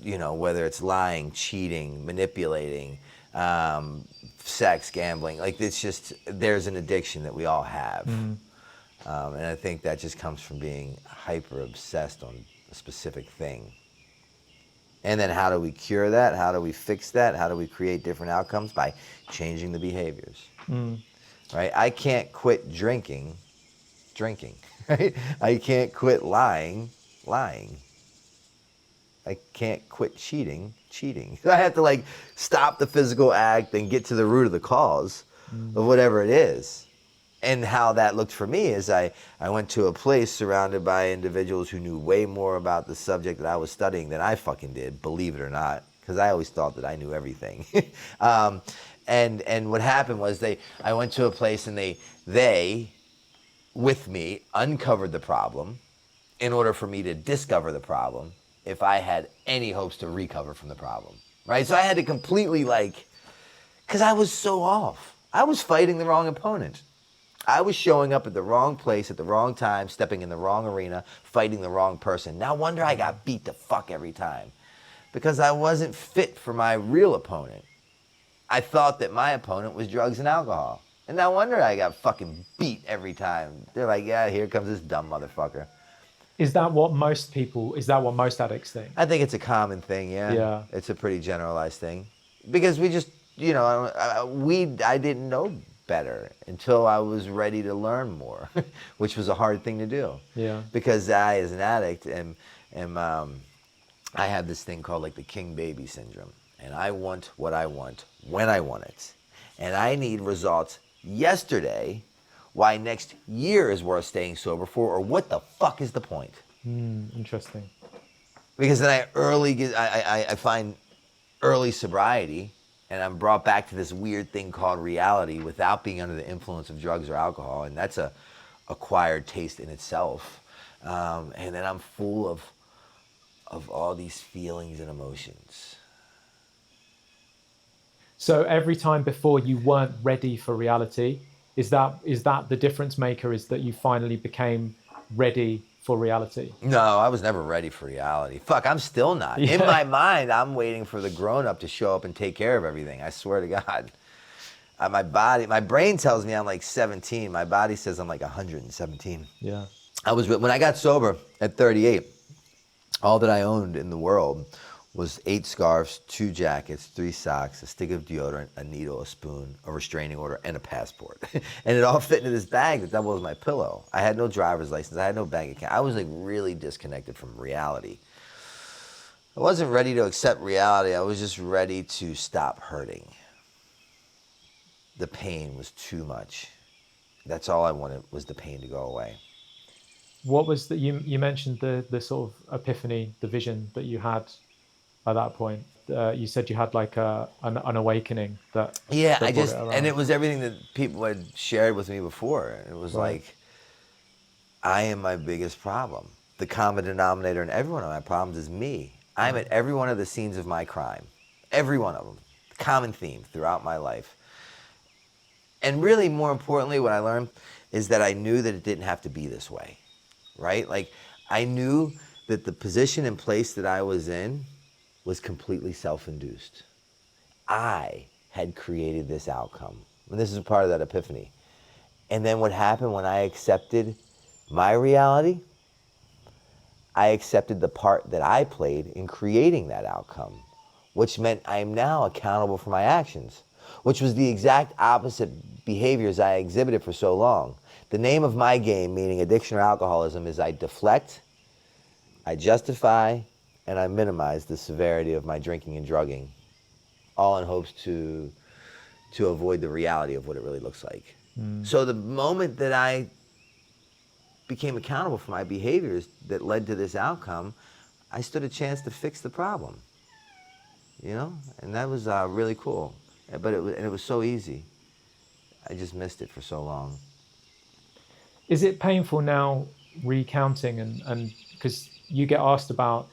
you know, whether it's lying, cheating, manipulating, sex, gambling, like it's just, there's an addiction that we all have. And I think that just comes from being hyper obsessed on a specific thing. And then how do we cure that? How do we fix that? How do we create different outcomes? By changing the behaviors, right? I can't quit drinking, right? I can't quit lying. I can't quit cheating. I have to like stop the physical act and get to the root of the cause of whatever it is. And how that looked for me is I went to a place surrounded by individuals who knew way more about the subject that I was studying than I fucking did, believe it or not, because I always thought that I knew everything. And what happened was I went to a place and they, with me, uncovered the problem in order for me to discover the problem if I had any hopes to recover from the problem, right? So I had to completely because I was so off. I was fighting the wrong opponent. I was showing up at the wrong place at the wrong time, stepping in the wrong arena, fighting the wrong person. No wonder I got beat the fuck every time. because I wasn't fit for my real opponent. I thought that my opponent was drugs and alcohol. And no wonder I got fucking beat every time. They're like, yeah, here comes this dumb motherfucker. Is that what most addicts think? I think it's a common thing, yeah. Yeah. It's a pretty generalized thing. Because we just, you know, I didn't know better until I was ready to learn more, which was a hard thing to do. Yeah. Because I, as an addict, I have this thing called like the king baby syndrome. And I want what I want when I want it. And I need results yesterday. Why next year is worth staying sober for, or what the fuck is the point? Interesting. Because then I find early sobriety, and I'm brought back to this weird thing called reality without being under the influence of drugs or alcohol, and that's a acquired taste in itself. And then I'm full of all these feelings and emotions. So every time before you weren't ready for reality, is that the difference maker, is that you finally became ready for reality? No, I was never ready for reality. Fuck, I'm still not. Yeah. In my mind, I'm waiting for the grown-up to show up and take care of everything. I swear to God. My brain tells me I'm like 17. My body says I'm like 117. Yeah. When I got sober at 38, all that I owned in the world was 8 scarves, 2 jackets, 3 socks, a stick of deodorant, a needle, a spoon, a restraining order, and a passport. And it all fit into this bag that was my pillow. I had no driver's license. I had no bank account. I was like really disconnected from reality. I wasn't ready to accept reality. I was just ready to stop hurting. The pain was too much. That's all I wanted, was the pain to go away. What was you mentioned the sort of epiphany, the vision that you had at that point? You said you had like an awakening that. Yeah, that and it was everything that people had shared with me before. It was like, I am my biggest problem. The common denominator in every one of my problems is me. I'm at every one of the scenes of my crime. Every one of them. Common theme throughout my life. And really, more importantly, what I learned is that I knew that it didn't have to be this way, right? Like, I knew that the position and place that I was in was completely self-induced. I had created this outcome. And this is part of that epiphany. And then what happened when I accepted my reality, I accepted the part that I played in creating that outcome, which meant I am now accountable for my actions, which was the exact opposite behaviors I exhibited for so long. The name of my game, meaning addiction or alcoholism, is I deflect, I justify, and I minimize the severity of my drinking and drugging, all in hopes to avoid the reality of what it really looks like. So the moment that I became accountable for my behaviors that led to this outcome, I stood a chance to fix the problem, you know? And that was really cool. But it was so easy. I just missed it for so long. Is it painful now recounting and because you get asked about,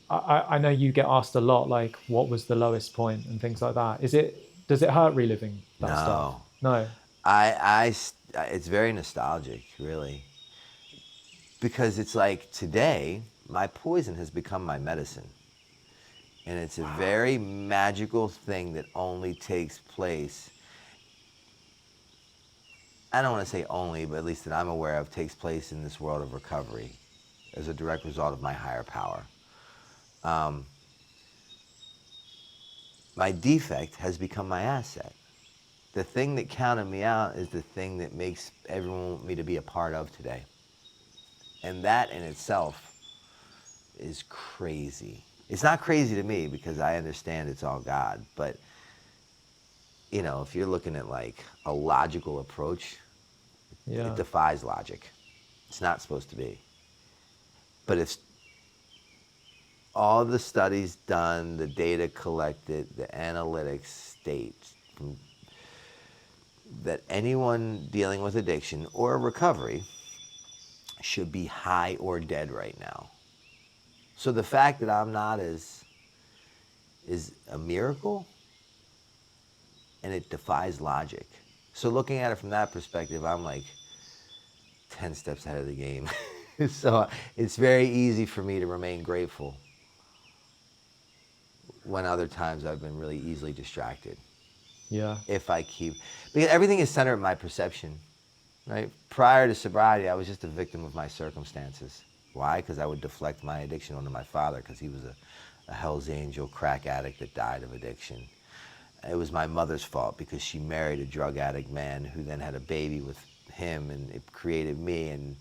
I know you get asked a lot, like, what was the lowest point and things like that. Does it hurt reliving that stuff? No. It's very nostalgic, really. Because it's like today, my poison has become my medicine. And it's a very magical thing that only takes place, I don't want to say only, but at least that I'm aware of, takes place in this world of recovery as a direct result of my higher power. My defect has become my asset. The thing that counted me out is the thing that makes everyone want me to be a part of today. And that in itself is crazy. It's not crazy to me because I understand it's all God, but you know, if you're looking at like a logical approach, it defies logic. It's not supposed to be. But it's all the studies done, the data collected, the analytics state that anyone dealing with addiction or recovery should be high or dead right now. So the fact that I'm not is a miracle, and it defies logic. So looking at it from that perspective, I'm like 10 steps ahead of the game. So it's very easy for me to remain grateful. when other times I've been really easily distracted. Yeah. Because everything is centered in my perception, right? Prior to sobriety, I was just a victim of my circumstances. Why? Because I would deflect my addiction onto my father, because he was a Hell's Angel crack addict that died of addiction. It was my mother's fault because she married a drug addict man who then had a baby with him, and it created me, and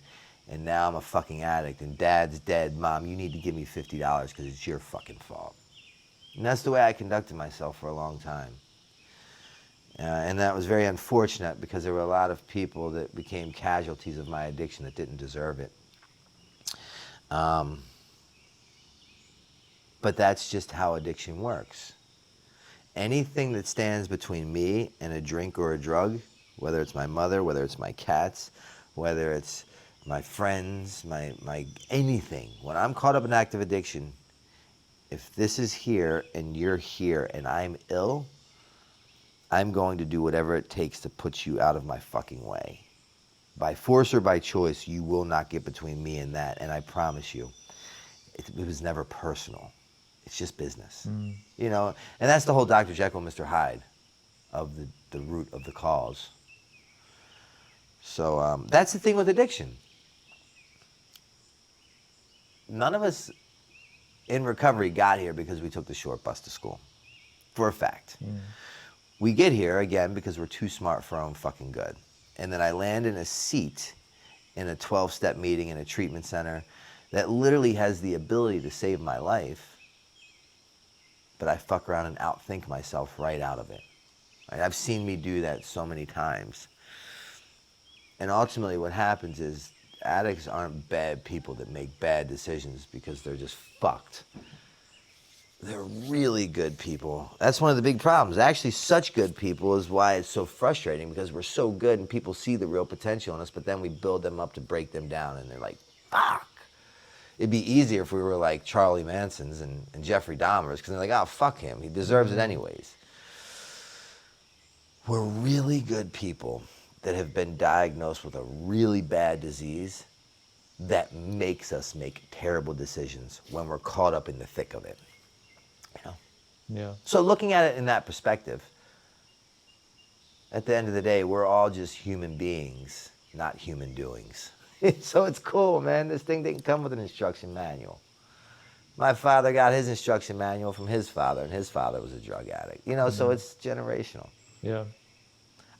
now I'm a fucking addict, and Dad's dead. Mom, you need to give me $50 because it's your fucking fault. And that's the way I conducted myself for a long time. And that was very unfortunate because there were a lot of people that became casualties of my addiction that didn't deserve it. But that's just how addiction works. Anything that stands between me and a drink or a drug, whether it's my mother, whether it's my cats, whether it's my friends, my anything, when I'm caught up in active addiction, if this is here and you're here and I'm ill, I'm going to do whatever it takes to put you out of my fucking way. By force or by choice, you will not get between me and that, and I promise you, it was never personal. It's just business, you know? And that's the whole Dr. Jekyll, Mr. Hyde of the root of the cause. So that's the thing with addiction. None of us in recovery got here because we took the short bus to school, for a fact. We get here, again, because we're too smart for our own fucking good. And then I land in a seat in a 12-step meeting in a treatment center that literally has the ability to save my life, but I fuck around and outthink myself right out of it. Right? I've seen me do that so many times. And ultimately what happens is addicts aren't bad people that make bad decisions because they're just fucked. They're really good people. That's one of the big problems. Actually, such good people is why it's so frustrating, because we're so good and people see the real potential in us, but then we build them up to break them down, and they're like, fuck. It'd be easier if we were like Charlie Manson's and Jeffrey Dahmer's, because they're like, oh, fuck him. He deserves it anyways. We're really good people that have been diagnosed with a really bad disease that makes us make terrible decisions when we're caught up in the thick of it. You know? Yeah. So looking at it in that perspective, at the end of the day, we're all just human beings, not human doings. So it's cool, man. This thing didn't come with an instruction manual. My father got his instruction manual from his father, and his father was a drug addict. You know, so it's generational. Yeah.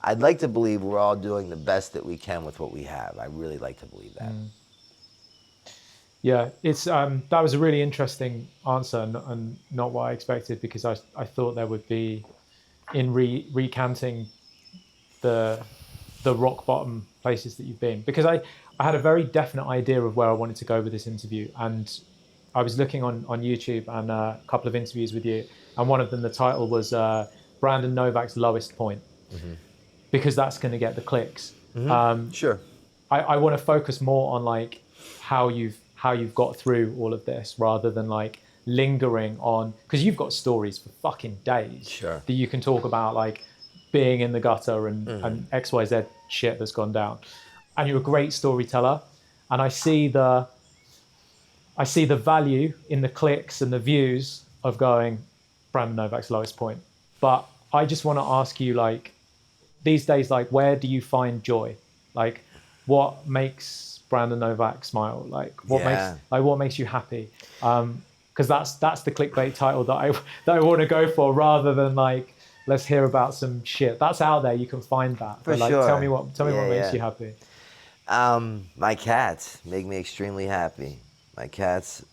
I'd like to believe we're all doing the best that we can with what we have. I really like to believe that. Yeah, it's that was a really interesting answer, and not what I expected, because I thought there would be, in recanting the rock bottom places that you've been, because I had a very definite idea of where I wanted to go with this interview, and I was looking on YouTube and a couple of interviews with you, and one of them, the title was Bandon Novak's lowest point, because that's going to get the clicks. Sure. I want to focus more on like how you've got through all of this, rather than like lingering on, because you've got stories for fucking days. Sure. That you can talk about, like being in the gutter and XYZ shit that's gone down. And you're a great storyteller, and I see the value in the clicks and the views of going Bandon Novak's lowest point. But I just want to ask you, like, these days, like, where do you find joy? Like, what makes Bandon Novak smile? Like, what makes you happy? Because that's the clickbait title that I want to go for, rather than like, let's hear about some shit that's out there. You can find that. For but like, sure. tell me what makes you happy. My cats make me extremely happy. My cats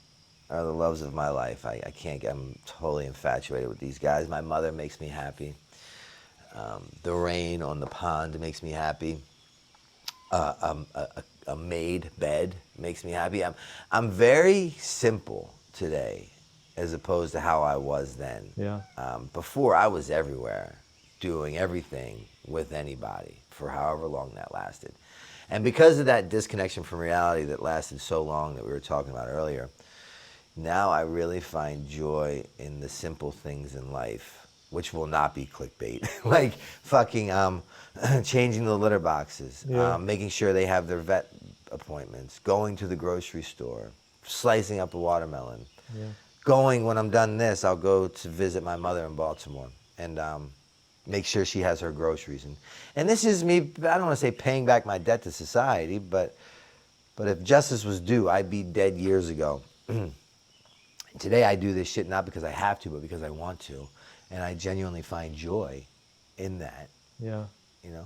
are the loves of my life. I'm totally infatuated with these guys. My mother makes me happy. The rain on the pond makes me happy. A made bed makes me happy. I'm very simple today, as opposed to how I was then. Yeah. Before, I was everywhere, doing everything with anybody for however long that lasted. And because of that disconnection from reality that lasted so long that we were talking about earlier, now I really find joy in the simple things in life, which will not be clickbait. Like fucking changing the litter boxes, making sure they have their vet appointments, going to the grocery store, slicing up a watermelon, going, when I'm done this, I'll go to visit my mother in Baltimore and make sure she has her groceries. And this is me, I don't want to say paying back my debt to society, but if justice was due, I'd be dead years ago. Today I do this shit not because I have to, but because I want to. And I genuinely find joy in that. Yeah. You know?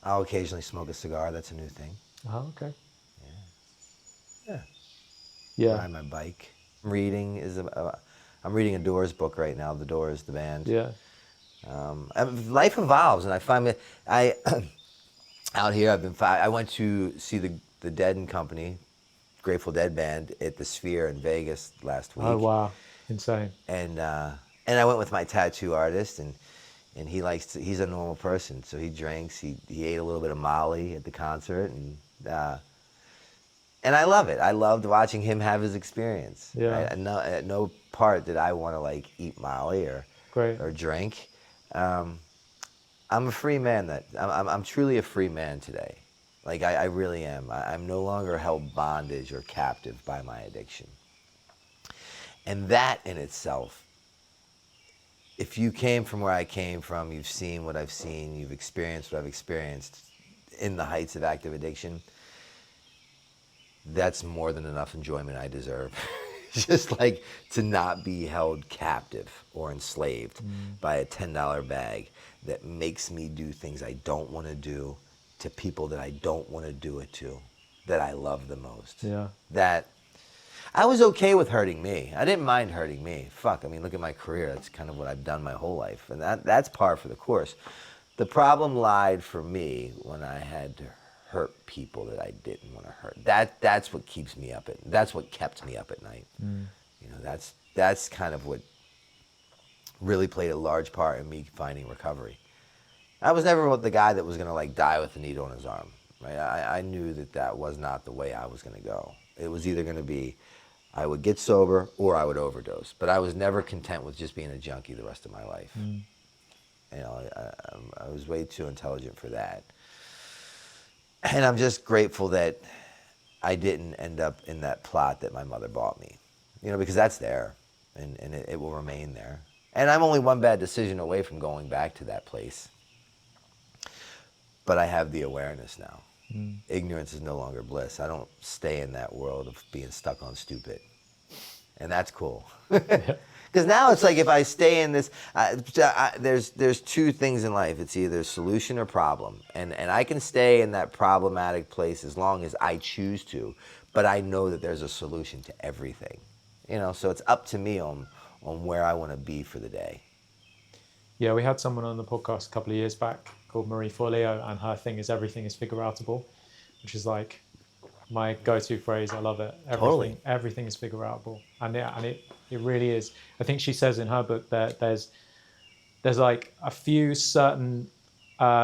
I'll occasionally smoke a cigar. That's a new thing. Oh, okay. Yeah. Yeah. Ride my bike. I'm reading a Doors book right now. The Doors, the band. Yeah. Life evolves, and I find that out here I went to see the Dead and Company, Grateful Dead band at the Sphere in Vegas last week. Oh wow, insane. And I went with my tattoo artist, and he's a normal person, so he drinks. He ate a little bit of Molly at the concert, and I love it. I loved watching him have his experience. Yeah. At no part did I want to like eat Molly or drink. I'm a free man. I'm truly a free man today. Like I really am. I'm no longer held bondage or captive by my addiction. And that in itself, if you came from where I came from, you've seen what I've seen, you've experienced what I've experienced in the heights of active addiction, that's more than enough enjoyment I deserve. Just like to not be held captive or enslaved by a $10 bag that makes me do things I don't want to do to people that I don't want to do it to, that I love the most. Yeah. That I was okay with hurting me. I didn't mind hurting me. Fuck, I mean, look at my career. That's kind of what I've done my whole life. And that's par for the course. The problem lied for me when I had to hurt people that I didn't want to hurt. That's what keeps me up that's what kept me up at night. You know, that's kind of what really played a large part in me finding recovery. I was never the guy that was gonna like die with a needle in his arm. Right? I knew that was not the way I was gonna go. It was either gonna be I would get sober or I would overdose. But I was never content with just being a junkie the rest of my life. You know, I was way too intelligent for that. And I'm just grateful that I didn't end up in that plot that my mother bought me. You know, because that's there, and it will remain there. And I'm only one bad decision away from going back to that place. But I have the awareness now. Ignorance is no longer bliss. I don't stay in that world of being stuck on stupid. And that's cool. Because now it's like if I stay in this, there's two things in life. It's either solution or problem. And I can stay in that problematic place as long as I choose to, but I know that there's a solution to everything. You know, so it's up to me on where I want to be for the day. Yeah, we had someone on the podcast a couple of years back called Marie Forleo, and her thing is everything is figure-outable, which is like my go-to phrase. I love it. Everything is figure-outable, and it really is. I think she says in her book that there's like a few certain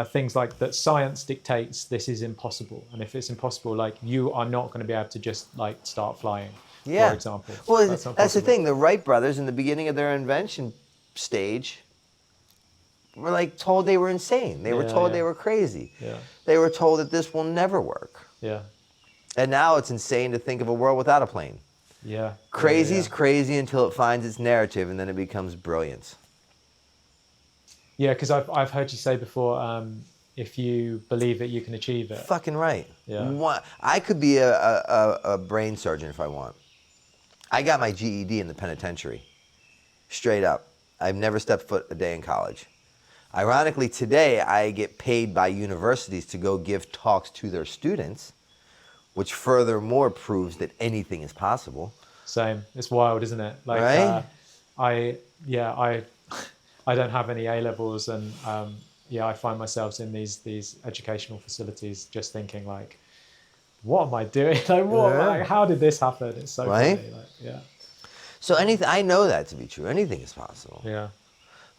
things like that science dictates this is impossible, and if it's impossible, like you are not going to be able to just like start flying, for example. Well, that's the thing. The Wright brothers in the beginning of their invention stage were like told they were insane. They were told they were crazy. Yeah. They were told that this will never work. Yeah. And now it's insane to think of a world without a plane. Yeah. Crazy's crazy until it finds its narrative, and then it becomes brilliance. Yeah, because I've heard you say before, if you believe it, you can achieve it. Fucking right. Yeah. I could be a brain surgeon if I want. I got my GED in the penitentiary. Straight up. I've never stepped foot a day in college. Ironically, today I get paid by universities to go give talks to their students, which furthermore proves that anything is possible. Same. It's wild, isn't it? Like, right? I don't have any A levels, and I find myself in these educational facilities just thinking like, what am I doing? Like, what? Like, how did this happen? It's so funny. Like, So I know that to be true. Anything is possible. Yeah.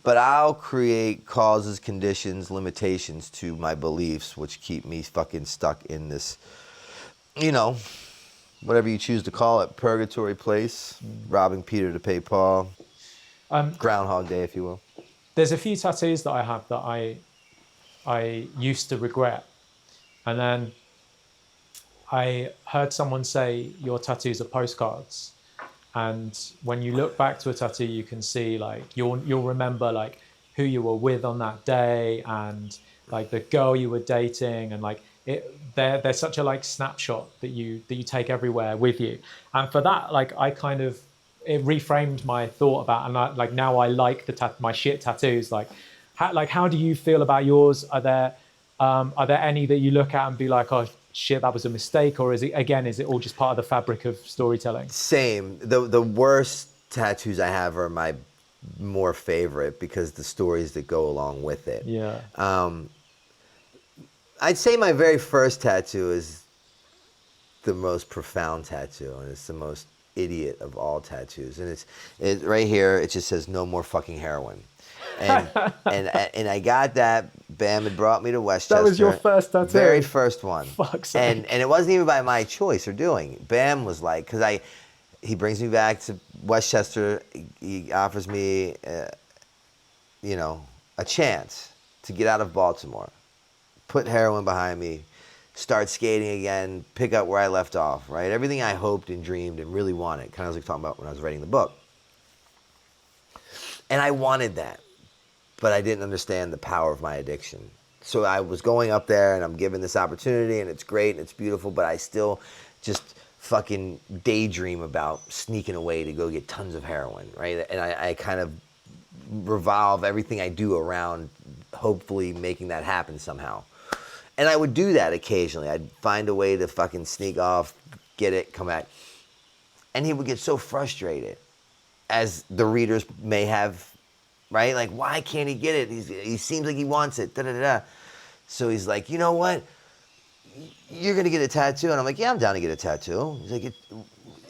But I'll create causes, conditions, limitations to my beliefs, which keep me fucking stuck in this, you know, whatever you choose to call it, purgatory place, robbing Peter to pay Paul, Groundhog Day, if you will. There's a few tattoos that I have that I used to regret. And then I heard someone say your tattoos are postcards. And when you look back to a tattoo, you can see like you'll remember like who you were with on that day and like the girl you were dating, and like they're such a like snapshot that you take everywhere with you. And for that, like I kind of it reframed my thought about, and like now I like my shit tattoos. Like how do you feel about yours? Are there any that you look at and be like, oh shit, that was a mistake, or is it all just part of the fabric of storytelling? Same. The worst tattoos I have are my more favorite because the stories that go along with it. Yeah. I'd say my very first tattoo is the most profound tattoo, and it's the most idiot of all tattoos. And it's right here. It just says "No more fucking heroin," and and I got that. Bam had brought me to Westchester. That was your first tattoo? Very first one. Fuck's sake. And it wasn't even by my choice or doing. Bam was like, because he brings me back to Westchester. He offers me, a chance to get out of Baltimore, put heroin behind me, start skating again, pick up where I left off, right? Everything I hoped and dreamed and really wanted, kind of like talking about when I was writing the book. And I wanted that, but I didn't understand the power of my addiction. So I was going up there and I'm given this opportunity and it's great and it's beautiful, but I still just fucking daydream about sneaking away to go get tons of heroin, right? And I kind of revolve everything I do around hopefully making that happen somehow. And I would do that occasionally. I'd find a way to fucking sneak off, get it, come back. And he would get so frustrated, as the readers may have, right? Like, why can't he get it? He seems like he wants it, da-da-da-da. So he's like, you know what? You're going to get a tattoo. And I'm like, yeah, I'm down to get a tattoo. He's like,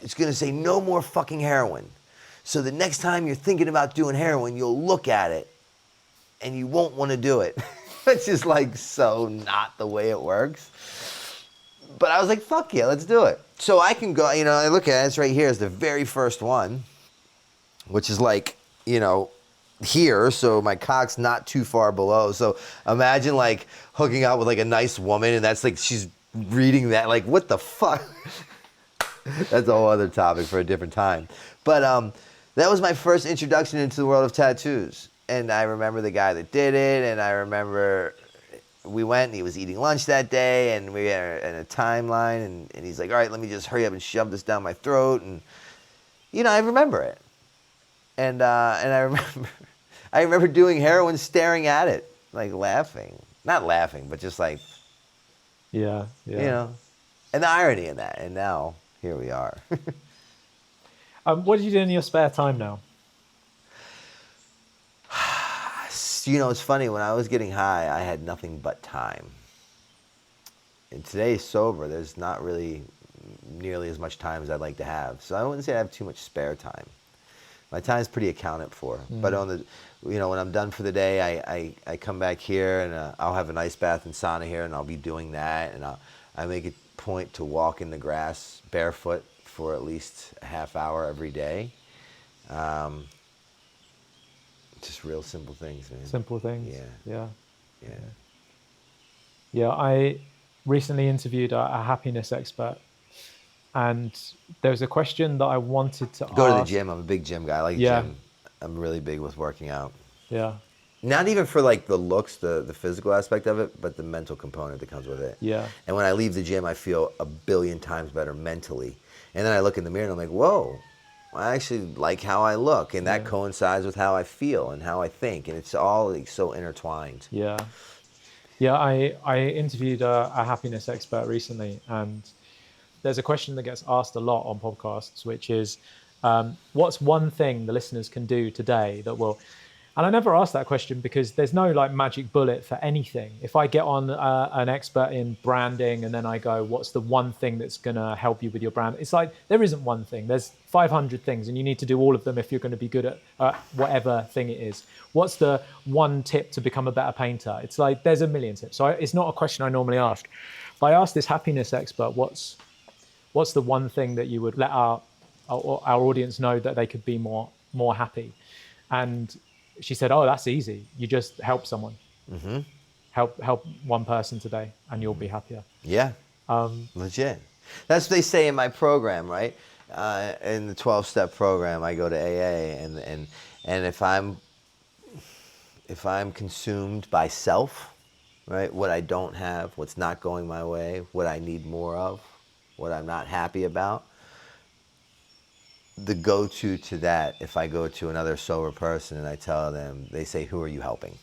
it's going to say no more fucking heroin. So the next time you're thinking about doing heroin, you'll look at it and you won't want to do it. It's just like so not the way it works. But I was like, fuck yeah, let's do it. So I can go, I look at it, it's right here, it's the very first one, which is like, here, so my cock's not too far below. So imagine like hooking up with like a nice woman and that's like, she's reading that, like, what the fuck? That's a whole other topic for a different time. But that was my first introduction into the world of tattoos. And I remember the guy that did it, and I remember we went and he was eating lunch that day, and we had a timeline, and he's like, all right, let me just hurry up and shove this down my throat. And, I remember it. And I remember doing heroin staring at it, like laughing. Not laughing, but just like, yeah. and the irony in that. And now, here we are. What do you do in your spare time now? It's funny, when I was getting high, I had nothing but time. And today, sober, there's not really nearly as much time as I'd like to have. So I wouldn't say I have too much spare time. My time's pretty accounted for. But when I'm done for the day, I come back here and I'll have an ice bath and sauna here, and I'll be doing that. And I make a point to walk in the grass barefoot for at least a half hour every day. Just real simple things, man. Simple things. Yeah. I recently interviewed a happiness expert, and there was a question that I wanted to Go ask. to the gym. I'm a big gym guy. I like gym. I'm really big with working out. Yeah. Not even for like the looks, the physical aspect of it, but the mental component that comes with it. Yeah. And when I leave the gym, I feel a billion times better mentally. And then I look in the mirror and I'm like, whoa, I actually like how I look. And that coincides with how I feel and how I think. And it's all like so intertwined. Yeah. Yeah, I interviewed a happiness expert recently, and there's a question that gets asked a lot on podcasts, which is, what's one thing the listeners can do today that will... And I never ask that question because there's no like magic bullet for anything. If I get on an expert in branding and then I go, what's the one thing that's going to help you with your brand? It's like, there isn't one thing. There's 500 things and you need to do all of them if you're going to be good at whatever thing it is. What's the one tip to become a better painter? It's like, there's a million tips. So it's not a question I normally ask. But I asked this happiness expert, what's the one thing that you would let our audience know that they could be more happy? And she said, oh, that's easy. You just help someone. Mm-hmm. Help one person today and you'll be happier. Yeah, legit. That's what they say in my program, right? In the 12-step program, I go to AA, and if I'm consumed by self, right, what I don't have, what's not going my way, what I need more of, what I'm not happy about, the go-to to that, if I go to another sober person and I tell them, they say, who are you helping?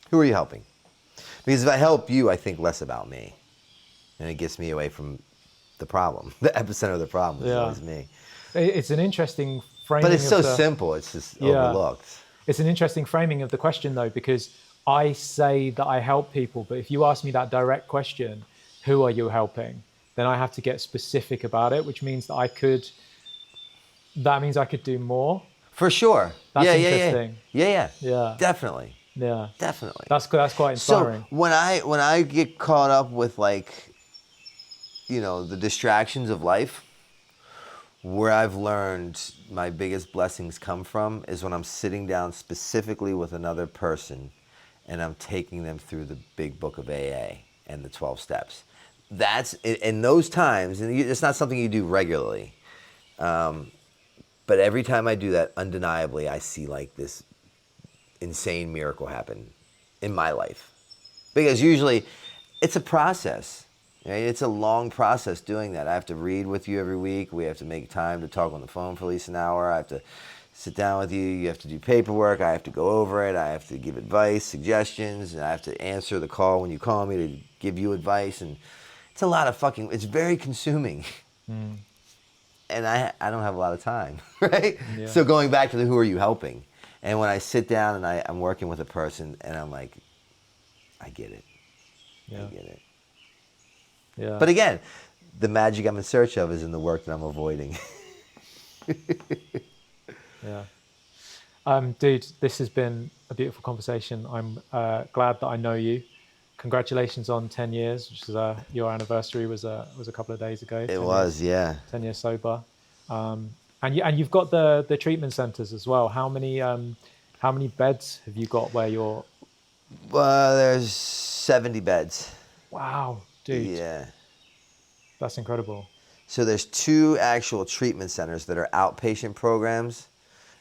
Who are you helping? Because if I help you, I think less about me. And it gets me away from the problem. The epicenter of the problem is always me. It's an interesting framing. But it's so simple, it's just overlooked. It's an interesting framing of the question, though, because I say that I help people, but if you ask me that direct question, who are you helping? Then I have to get specific about it, which means that I could do more. For sure. That's interesting. Yeah. Definitely. Yeah. Definitely. That's quite inspiring. So when I get caught up with, like, you know, the distractions of life, where I've learned my biggest blessings come from is when I'm sitting down specifically with another person and I'm taking them through the big book of AA and the 12 steps. That's, in those times, and it's not something you do regularly, but every time I do that, undeniably, I see like this insane miracle happen in my life. Because usually it's a process. Right? It's a long process doing that. I have to read with you every week. We have to make time to talk on the phone for at least an hour. I have to sit down with you. You have to do paperwork. I have to go over it. I have to give advice, suggestions, and I have to answer the call when you call me to give you advice. And it's a lot of it's very consuming. And I don't have a lot of time, right? Yeah. So going back to the who are you helping? And when I sit down and I'm working with a person and I'm like, I get it. Yeah. I get it. Yeah. But again, the magic I'm in search of is in the work that I'm avoiding. Yeah. Dude, this has been a beautiful conversation. I'm glad that I know you. Congratulations on 10 years, which is your anniversary was a couple of days ago. It was, yeah. 10 years sober. And you've got the treatment centers as well. How many beds have you got where you're? Well, there's 70 beds. Wow, dude. Yeah. That's incredible. So there's 2 actual treatment centers that are outpatient programs,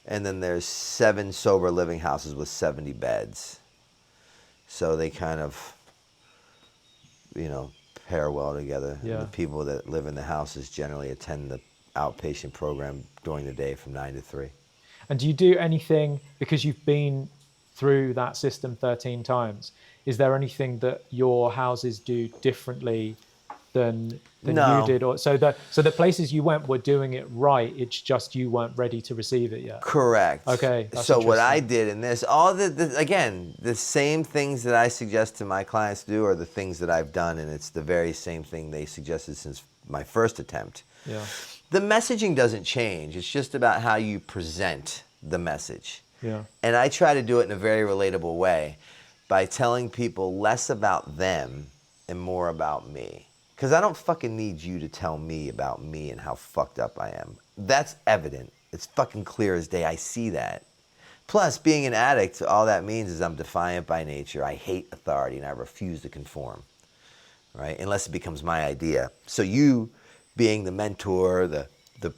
and then there's 7 sober living houses with 70 beds. So they kind of, you know, pair well together. Yeah. The people that live in the houses generally attend the outpatient program during the day from 9 to 3. And do you do anything, because you've been through that system 13 times, is there anything that your houses do differently than No. you did? Or so the places you went were doing it right, it's just you weren't ready to receive it yet? Correct. Okay. So what I did in this, again, the same things that I suggest to my clients to do are the things that I've done, and it's the very same thing they suggested since my first attempt. Yeah. The messaging doesn't change. It's just about how you present the message. Yeah. And I try to do it in a very relatable way by telling people less about them and more about me. Because I don't fucking need you to tell me about me and how fucked up I am. That's evident. It's fucking clear as day. I see that. Plus, being an addict, all that means is I'm defiant by nature. I hate authority and I refuse to conform, right? Unless it becomes my idea. So you, being the mentor, the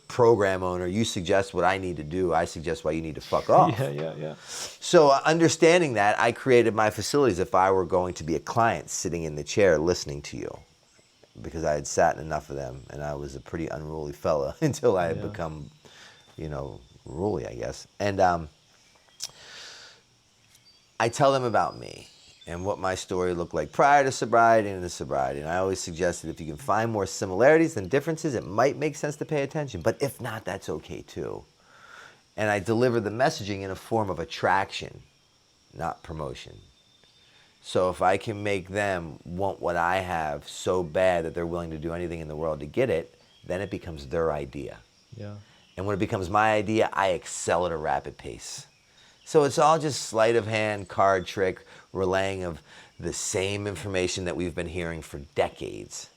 program owner, you suggest what I need to do. I suggest why you need to fuck off. Yeah. So understanding that, I created my facilities if I were going to be a client sitting in the chair listening to you. Because I had sat in enough of them, and I was a pretty unruly fella until I had become, ruly, I guess. And I tell them about me and what my story looked like prior to sobriety and into sobriety. And I always suggest that if you can find more similarities than differences, it might make sense to pay attention. But if not, that's okay too. And I deliver the messaging in a form of attraction, not promotion. So if I can make them want what I have so bad that they're willing to do anything in the world to get it, then it becomes their idea. Yeah. And when it becomes my idea, I excel at a rapid pace. So it's all just sleight of hand, card trick, relaying of the same information that we've been hearing for decades,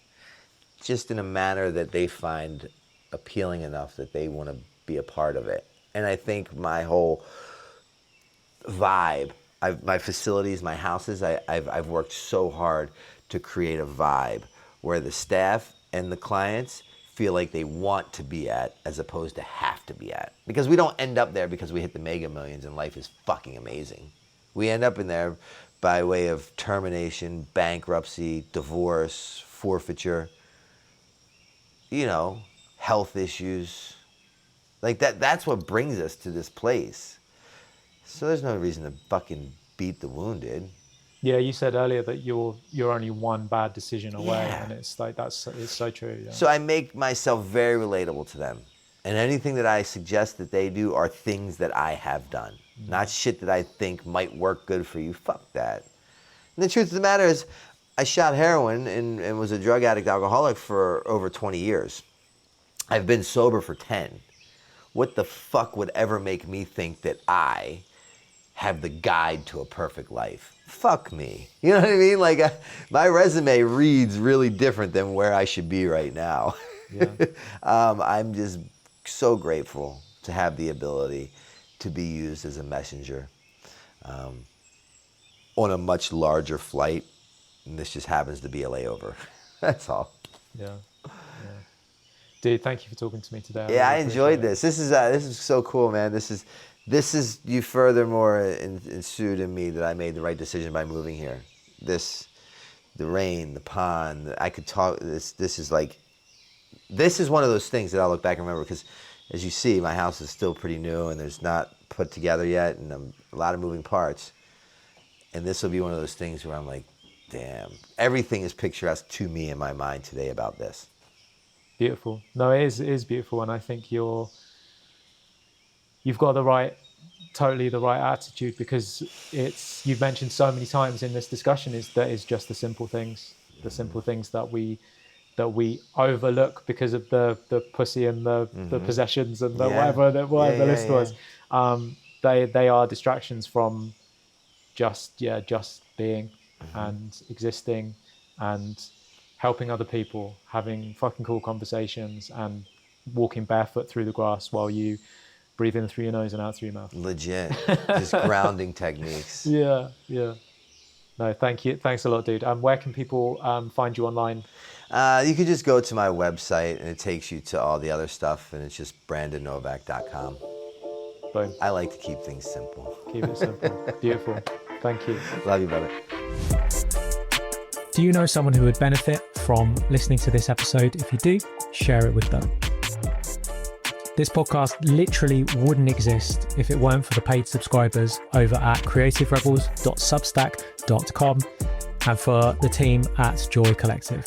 just in a manner that they find appealing enough that they want to be a part of it. And I think my whole vibe, my facilities, my houses, I've worked so hard to create a vibe where the staff and the clients feel like they want to be at as opposed to have to be at. Because we don't end up there because we hit the mega millions and life is fucking amazing. We end up in there by way of termination, bankruptcy, divorce, forfeiture, health issues. Like that's what brings us to this place. So there's no reason to fucking beat the wounded. Yeah, you said earlier that you're only one bad decision away, Yeah. and it's like it's so true. Yeah. So I make myself very relatable to them. And anything that I suggest that they do are things that I have done. Not shit that I think might work good for you. Fuck that. And the truth of the matter is, I shot heroin and was a drug addict, alcoholic for over 20 years. I've been sober for 10. What the fuck would ever make me think that I have the guide to a perfect life? Fuck me. You know what I mean? Like, my resume reads really different than where I should be right now. Yeah. I'm just so grateful to have the ability to be used as a messenger on a much larger flight. And this just happens to be a layover. That's all. Yeah. Dude, thank you for talking to me today. I really enjoyed appreciate this. This is so cool, man. This is you furthermore ensued in me that I made the right decision by moving here. The rain, the pond, I could talk. This is one of those things that I'll look back and remember, because as you see, my house is still pretty new and there's not put together yet, and a lot of moving parts. And this will be one of those things where I'm like, damn, everything is picturesque to me in my mind today about this. Beautiful. No, it is beautiful, and I think you've got totally the right attitude, because you've mentioned so many times in this discussion is just the simple things that we overlook because of the pussy and the possessions and the whatever the list was. They are distractions from just being and existing and helping other people, having fucking cool conversations, and walking barefoot through the grass while you breathe in through your nose and out through your mouth. Legit. Just grounding techniques. Yeah. No, thank you. Thanks a lot, dude. Where can people find you online? You could just go to my website and it takes you to all the other stuff, and it's just BandonNovak.com. Boom. I like to keep things simple. Keep it simple. Beautiful. Thank you. Love you, brother. Do you know someone who would benefit from listening to this episode? If you do, share it with them. This podcast literally wouldn't exist if it weren't for the paid subscribers over at creativerebels.substack.com and for the team at Joy Collective.